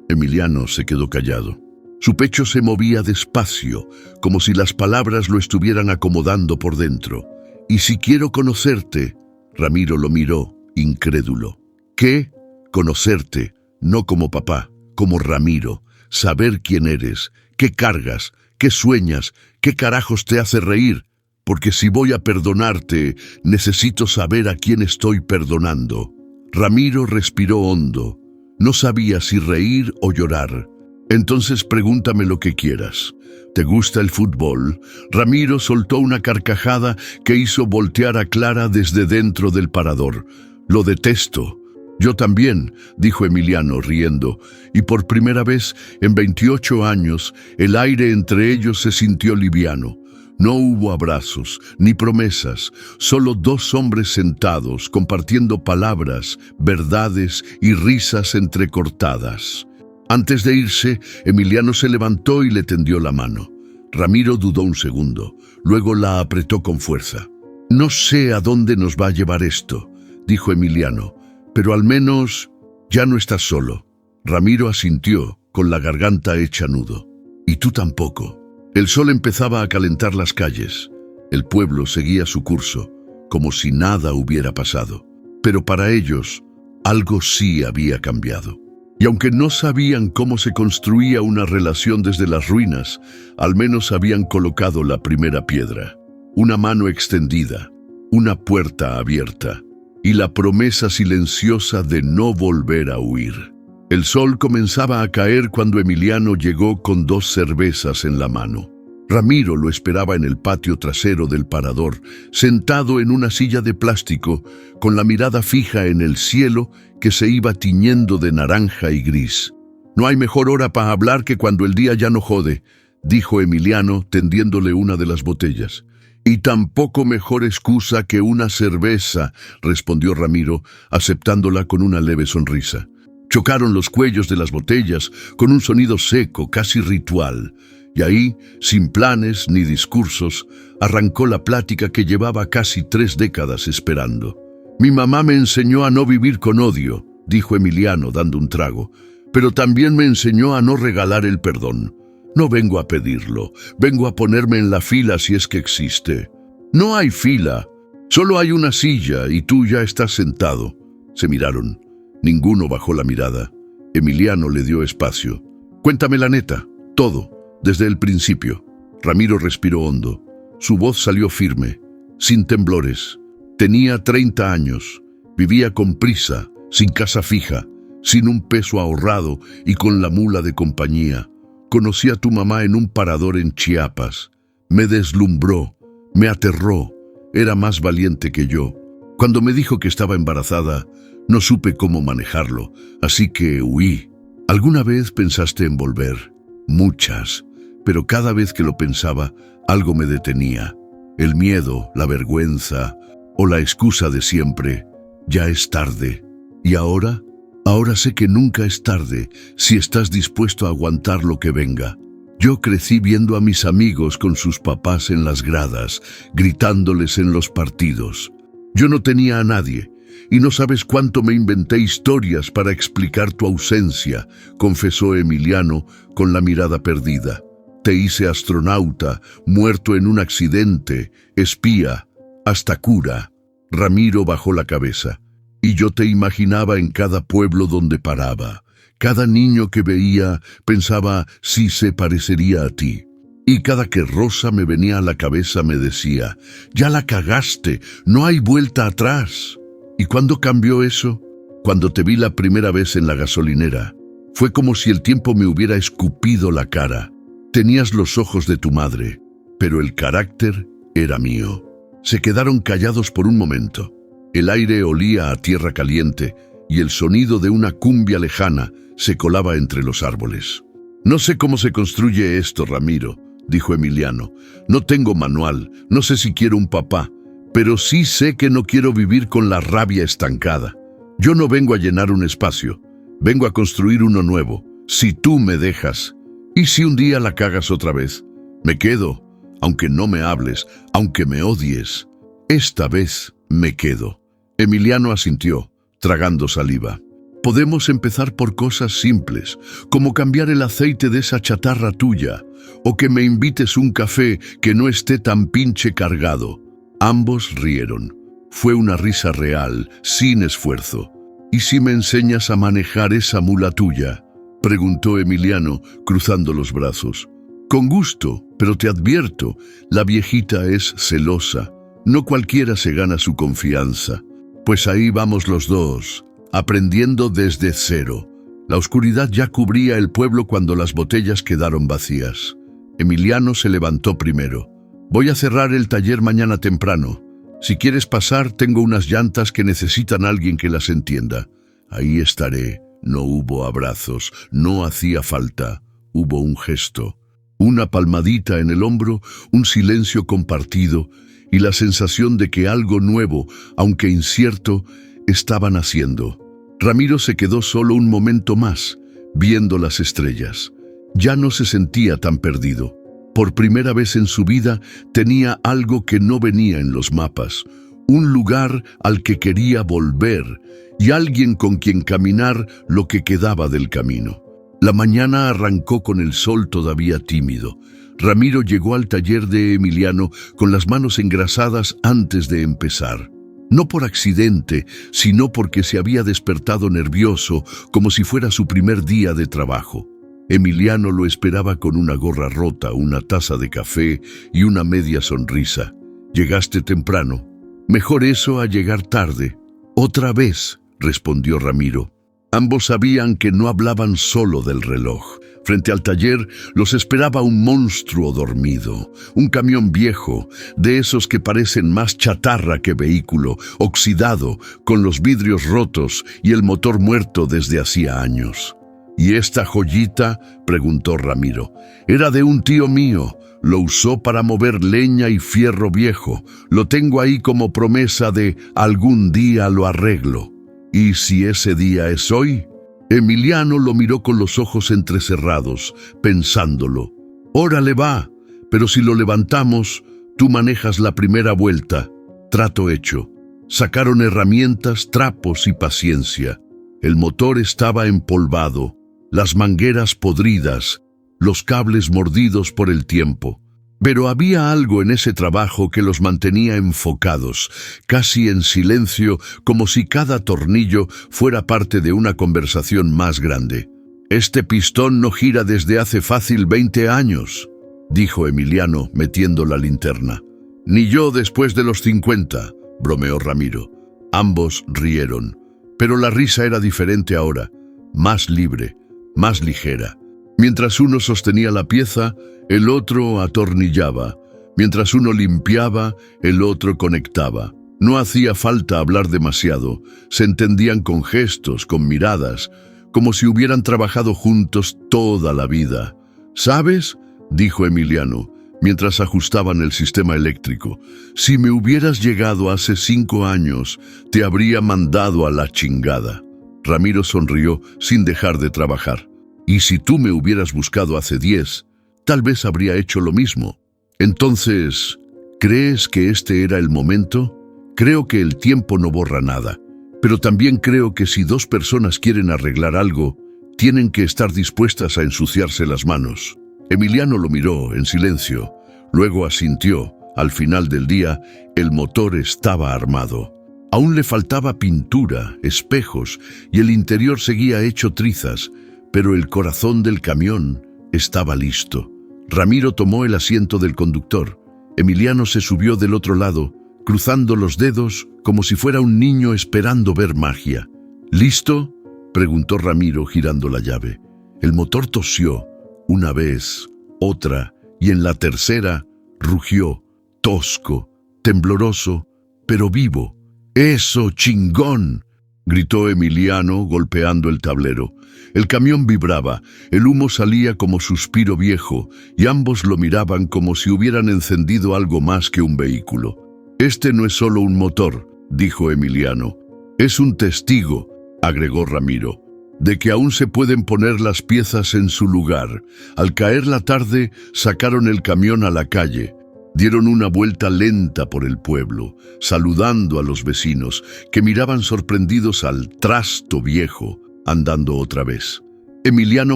Emiliano se quedó callado. Su pecho se movía despacio, como si las palabras lo estuvieran acomodando por dentro. «¿Y si quiero conocerte?». Ramiro lo miró, incrédulo. «¿Qué?». «Conocerte, no como papá, como Ramiro. Saber quién eres, qué cargas, ¿Qué sueñas? ¿Qué carajos te hace reír? Porque si voy a perdonarte, necesito saber a quién estoy perdonando. Ramiro respiró hondo. No sabía si reír o llorar. Entonces pregúntame lo que quieras. ¿Te gusta el fútbol? Ramiro soltó una carcajada que hizo voltear a Clara desde dentro del parador. Lo detesto. Yo también, dijo Emiliano riendo, y por primera vez en 28 años el aire entre ellos se sintió liviano. No hubo abrazos, ni promesas, solo dos hombres sentados, compartiendo palabras, verdades y risas entrecortadas. Antes de irse, Emiliano se levantó y le tendió la mano. Ramiro dudó un segundo, luego la apretó con fuerza. «No sé a dónde nos va a llevar esto», dijo Emiliano, «pero al menos ya no estás solo». Ramiro asintió, con la garganta hecha nudo. «Y tú tampoco». El sol empezaba a calentar las calles. El pueblo seguía su curso, como si nada hubiera pasado. Pero para ellos, algo sí había cambiado. Y aunque no sabían cómo se construía una relación desde las ruinas, al menos habían colocado la primera piedra. Una mano extendida, una puerta abierta, y la promesa silenciosa de no volver a huir. El sol comenzaba a caer cuando Emiliano llegó con 2 cervezas en la mano. Ramiro lo esperaba en el patio trasero del parador, sentado en una silla de plástico, con la mirada fija en el cielo que se iba tiñendo de naranja y gris. «No hay mejor hora para hablar que cuando el día ya no jode», dijo Emiliano, tendiéndole una de las botellas. «Y tampoco mejor excusa que una cerveza», respondió Ramiro, aceptándola con una leve sonrisa. Chocaron los cuellos de las botellas con un sonido seco, casi ritual. Y ahí, sin planes ni discursos, arrancó la plática que llevaba casi 3 décadas esperando. «Mi mamá me enseñó a no vivir con odio», dijo Emiliano dando un trago, «pero también me enseñó a no regalar el perdón. No vengo a pedirlo, vengo a ponerme en la fila si es que existe». «No hay fila, solo hay una silla y tú ya estás sentado». Se miraron. Ninguno bajó la mirada. Emiliano le dio espacio. «Cuéntame la neta, todo, desde el principio». Ramiro respiró hondo. Su voz salió firme, sin temblores. Tenía 30 años. Vivía con prisa, sin casa fija, sin un peso ahorrado y con la mula de compañía. Conocí a tu mamá en un parador en Chiapas. Me deslumbró, me aterró. Era más valiente que yo. Cuando me dijo que estaba embarazada, no supe cómo manejarlo, así que huí. ¿Alguna vez pensaste en volver? Muchas, pero cada vez que lo pensaba, algo me detenía. El miedo, la vergüenza o la excusa de siempre. Ya es tarde. ¿Y ahora? Ahora sé que nunca es tarde si estás dispuesto a aguantar lo que venga. Yo crecí viendo a mis amigos con sus papás en las gradas, gritándoles en los partidos. Yo no tenía a nadie. Y no sabes cuánto me inventé historias para explicar tu ausencia, confesó Emiliano con la mirada perdida. Te hice astronauta, muerto en un accidente, espía, hasta cura. Ramiro bajó la cabeza. Y yo te imaginaba en cada pueblo donde paraba. Cada niño que veía pensaba si se parecería a ti. Y cada que Rosa me venía a la cabeza me decía, ya la cagaste, no hay vuelta atrás. ¿Y cuándo cambió eso? Cuando te vi la primera vez en la gasolinera. Fue como si el tiempo me hubiera escupido la cara. Tenías los ojos de tu madre, pero el carácter era mío. Se quedaron callados por un momento. El aire olía a tierra caliente y el sonido de una cumbia lejana se colaba entre los árboles. No sé cómo se construye esto, Ramiro, dijo Emiliano. No tengo manual, no sé si quiero un papá. Pero sí sé que no quiero vivir con la rabia estancada. Yo no vengo a llenar un espacio, vengo a construir uno nuevo, si tú me dejas. ¿Y si un día la cagas otra vez? Me quedo, aunque no me hables, aunque me odies. Esta vez me quedo. Emiliano asintió, tragando saliva. Podemos empezar por cosas simples, como cambiar el aceite de esa chatarra tuya, o que me invites un café que no esté tan pinche cargado. Ambos rieron. Fue una risa real, sin esfuerzo. ¿Y si me enseñas a manejar esa mula tuya?, preguntó Emiliano, cruzando los brazos. Con gusto, Pero te advierto, la viejita es celosa. No cualquiera se gana su confianza. Pues ahí vamos los dos, aprendiendo desde cero. La oscuridad ya cubría el pueblo cuando las botellas quedaron vacías. Emiliano se levantó primero. Voy a cerrar el taller mañana temprano. Si quieres pasar, tengo unas llantas que necesitan a alguien que las entienda. Ahí estaré. No hubo abrazos, no hacía falta. Hubo un gesto, una palmadita en el hombro, un silencio compartido y la sensación de que algo nuevo, aunque incierto, estaba naciendo. Ramiro se quedó solo un momento más, viendo las estrellas. Ya no se sentía tan perdido. Por primera vez en su vida tenía algo que no venía en los mapas, un lugar al que quería volver y alguien con quien caminar lo que quedaba del camino. La mañana arrancó con el sol todavía tímido. Ramiro llegó al taller de Emiliano con las manos engrasadas antes de empezar. No por accidente, sino porque se había despertado nervioso, como si fuera su primer día de trabajo. Emiliano lo esperaba con una gorra rota, una taza de café y una media sonrisa. «Llegaste temprano. Mejor eso a llegar tarde». «Otra vez», respondió Ramiro. Ambos sabían que no hablaban solo del reloj. Frente al taller los esperaba un monstruo dormido, un camión viejo, de esos que parecen más chatarra que vehículo, oxidado, con los vidrios rotos y el motor muerto desde hacía años. «¿Y esta joyita?», preguntó Ramiro. «Era de un tío mío. Lo usó para mover leña y fierro viejo. Lo tengo ahí como promesa de algún día lo arreglo». «¿Y si ese día es hoy?». Emiliano lo miró con los ojos entrecerrados, pensándolo. «Órale va, pero si lo levantamos, tú manejas la primera vuelta». Trato hecho. Sacaron herramientas, trapos y paciencia. El motor estaba empolvado, las mangueras podridas, los cables mordidos por el tiempo. Pero había algo en ese trabajo que los mantenía enfocados, casi en silencio, como si cada tornillo fuera parte de una conversación más grande. «Este pistón no gira desde hace fácil 20 años», dijo Emiliano, metiendo la linterna. «Ni yo después de los 50», bromeó Ramiro. Ambos rieron, pero la risa era diferente ahora, más libre, más ligera. Mientras uno sostenía la pieza, el otro atornillaba. Mientras uno limpiaba, el otro conectaba. No hacía falta hablar demasiado. Se entendían con gestos, con miradas, como si hubieran trabajado juntos toda la vida. «¿Sabes?», dijo Emiliano, mientras ajustaban el sistema eléctrico. «Si me hubieras llegado hace 5 años, te habría mandado a la chingada». Ramiro sonrió sin dejar de trabajar. «Y si tú me hubieras buscado hace 10, tal vez habría hecho lo mismo». «Entonces, ¿crees que este era el momento?». «Creo que el tiempo no borra nada, pero también creo que si 2 personas quieren arreglar algo, tienen que estar dispuestas a ensuciarse las manos». Emiliano lo miró en silencio, luego asintió. Al final del día, el motor estaba armado. Aún le faltaba pintura, espejos, y el interior seguía hecho trizas, pero el corazón del camión estaba listo. Ramiro tomó el asiento del conductor. Emiliano se subió del otro lado, cruzando los dedos como si fuera un niño esperando ver magia. «¿Listo?», preguntó Ramiro girando la llave. El motor tosió, una vez, otra, y en la tercera rugió, tosco, tembloroso, pero vivo. «¡Eso, chingón!», gritó Emiliano, golpeando el tablero. El camión vibraba, el humo salía como suspiro viejo, y ambos lo miraban como si hubieran encendido algo más que un vehículo. «Este no es solo un motor», dijo Emiliano. «Es un testigo», agregó Ramiro, «de que aún se pueden poner las piezas en su lugar». Al caer la tarde, sacaron el camión a la calle. Dieron una vuelta lenta por el pueblo, saludando a los vecinos, que miraban sorprendidos al trasto viejo, andando otra vez. Emiliano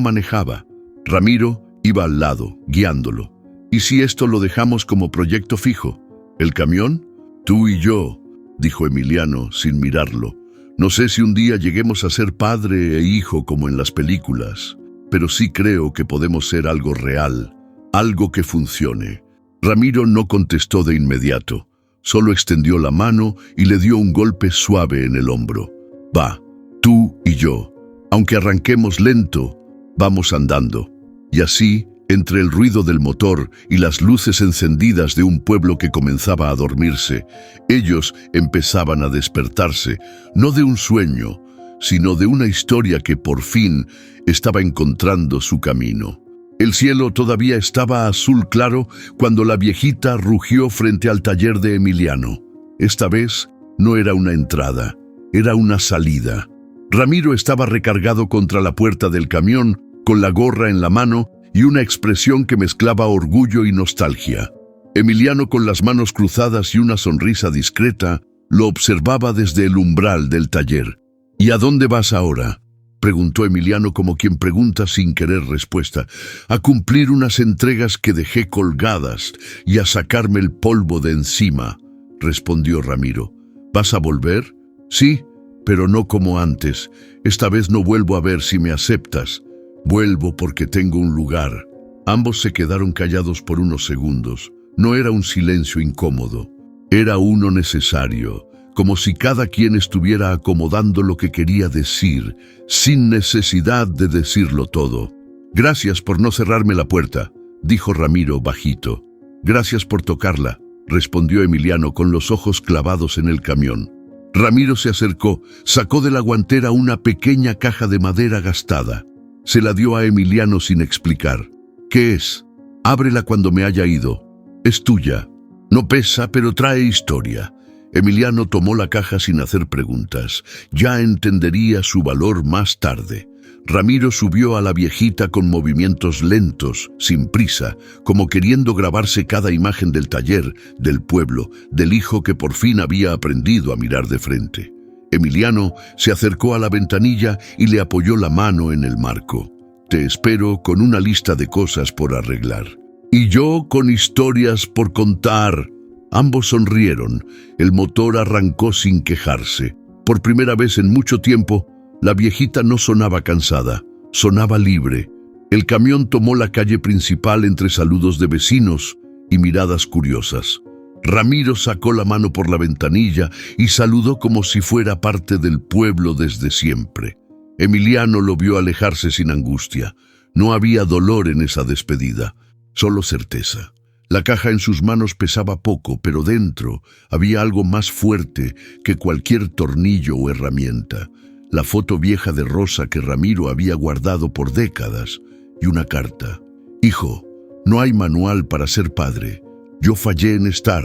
manejaba. Ramiro iba al lado, guiándolo. «¿Y si esto lo dejamos como proyecto fijo? ¿El camión?». «Tú y yo», dijo Emiliano sin mirarlo. «No sé si un día lleguemos a ser padre e hijo como en las películas, pero sí creo que podemos ser algo real, algo que funcione. Ramiro no contestó de inmediato, solo extendió la mano y le dio un golpe suave en el hombro. Va, tú y yo, aunque arranquemos lento, vamos andando. Y así, entre el ruido del motor y las luces encendidas de un pueblo que comenzaba a dormirse, ellos empezaban a despertarse, no de un sueño, sino de una historia que por fin estaba encontrando su camino. El cielo todavía estaba azul claro cuando la viejita rugió frente al taller de Emiliano. Esta vez no era una entrada, era una salida. Ramiro estaba recargado contra la puerta del camión, con la gorra en la mano y una expresión que mezclaba orgullo y nostalgia. Emiliano, con las manos cruzadas y una sonrisa discreta, lo observaba desde el umbral del taller. «¿Y a dónde vas ahora?», preguntó Emiliano como quien pregunta sin querer respuesta. «A cumplir unas entregas que dejé colgadas y a sacarme el polvo de encima», respondió Ramiro. «¿Vas a volver?». «Sí, pero no como antes. Esta vez no vuelvo a ver si me aceptas. Vuelvo porque tengo un lugar». Ambos se quedaron callados por unos segundos. No era un silencio incómodo, era uno necesario, como si cada quien estuviera acomodando lo que quería decir, sin necesidad de decirlo todo. «Gracias por no cerrarme la puerta», dijo Ramiro bajito. «Gracias por tocarla», respondió Emiliano con los ojos clavados en el camión. Ramiro se acercó, sacó de la guantera una pequeña caja de madera gastada. Se la dio a Emiliano sin explicar. «¿Qué es? Ábrela cuando me haya ido. Es tuya. No pesa, pero trae historia». Emiliano tomó la caja sin hacer preguntas. Ya entendería su valor más tarde. Ramiro subió a la viejita con movimientos lentos, sin prisa, como queriendo grabarse cada imagen del taller, del pueblo, del hijo que por fin había aprendido a mirar de frente. Emiliano se acercó a la ventanilla y le apoyó la mano en el marco. «Te espero con una lista de cosas por arreglar». «Y yo con historias por contar». Ambos sonrieron. El motor arrancó sin quejarse. Por primera vez en mucho tiempo, la viejita no sonaba cansada, sonaba libre. El camión tomó la calle principal entre saludos de vecinos y miradas curiosas. Ramiro sacó la mano por la ventanilla y saludó como si fuera parte del pueblo desde siempre. Emiliano lo vio alejarse sin angustia. No había dolor en esa despedida, solo certeza. La caja en sus manos pesaba poco, pero dentro había algo más fuerte que cualquier tornillo o herramienta. La foto vieja de Rosa que Ramiro había guardado por décadas y una carta. «Hijo, no hay manual para ser padre. Yo fallé en estar,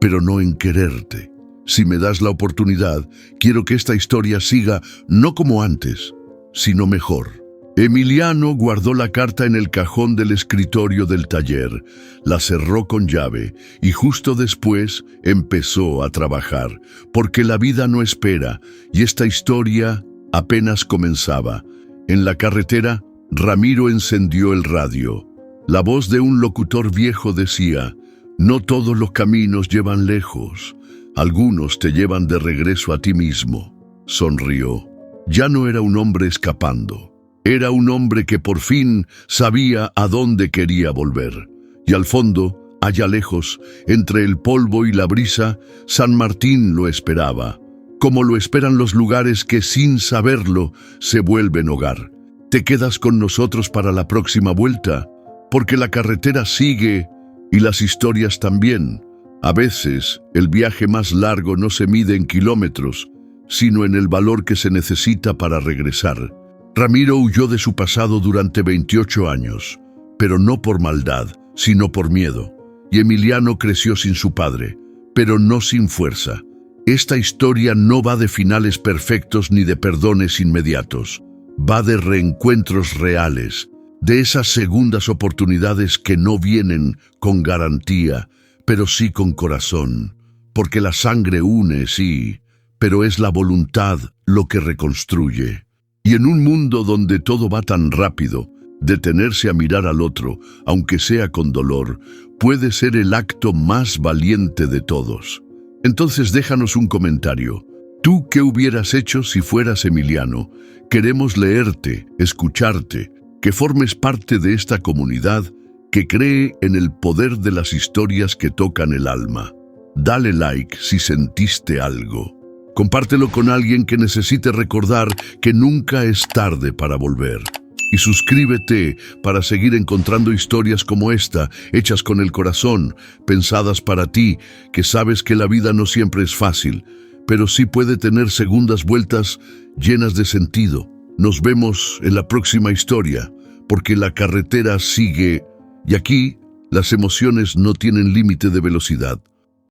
pero no en quererte. Si me das la oportunidad, quiero que esta historia siga no como antes, sino mejor». Emiliano guardó la carta en el cajón del escritorio del taller, la cerró con llave y justo después empezó a trabajar, porque la vida no espera y esta historia apenas comenzaba. En la carretera, Ramiro encendió el radio. La voz de un locutor viejo decía: «No todos los caminos llevan lejos, algunos te llevan de regreso a ti mismo». Sonrió. Ya no era un hombre escapando. Era un hombre que por fin sabía a dónde quería volver. Y al fondo, allá lejos, entre el polvo y la brisa, San Martín lo esperaba, como lo esperan los lugares que sin saberlo se vuelven hogar. ¿Te quedas con nosotros para la próxima vuelta? Porque la carretera sigue y las historias también. A veces, el viaje más largo no se mide en kilómetros, sino en el valor que se necesita para regresar. Ramiro huyó de su pasado durante 28 años, pero no por maldad, sino por miedo. Y Emiliano creció sin su padre, pero no sin fuerza. Esta historia no va de finales perfectos ni de perdones inmediatos. Va de reencuentros reales, de esas segundas oportunidades que no vienen con garantía, pero sí con corazón. Porque la sangre une, sí, pero es la voluntad lo que reconstruye. Y en un mundo donde todo va tan rápido, detenerse a mirar al otro, aunque sea con dolor, puede ser el acto más valiente de todos. Entonces déjanos un comentario. ¿Tú qué hubieras hecho si fueras Emiliano? Queremos leerte, escucharte, que formes parte de esta comunidad que cree en el poder de las historias que tocan el alma. Dale like si sentiste algo. Compártelo con alguien que necesite recordar que nunca es tarde para volver. Y suscríbete para seguir encontrando historias como esta, hechas con el corazón, pensadas para ti, que sabes que la vida no siempre es fácil, pero sí puede tener segundas vueltas llenas de sentido. Nos vemos en la próxima historia, porque la carretera sigue, y aquí las emociones no tienen límite de velocidad.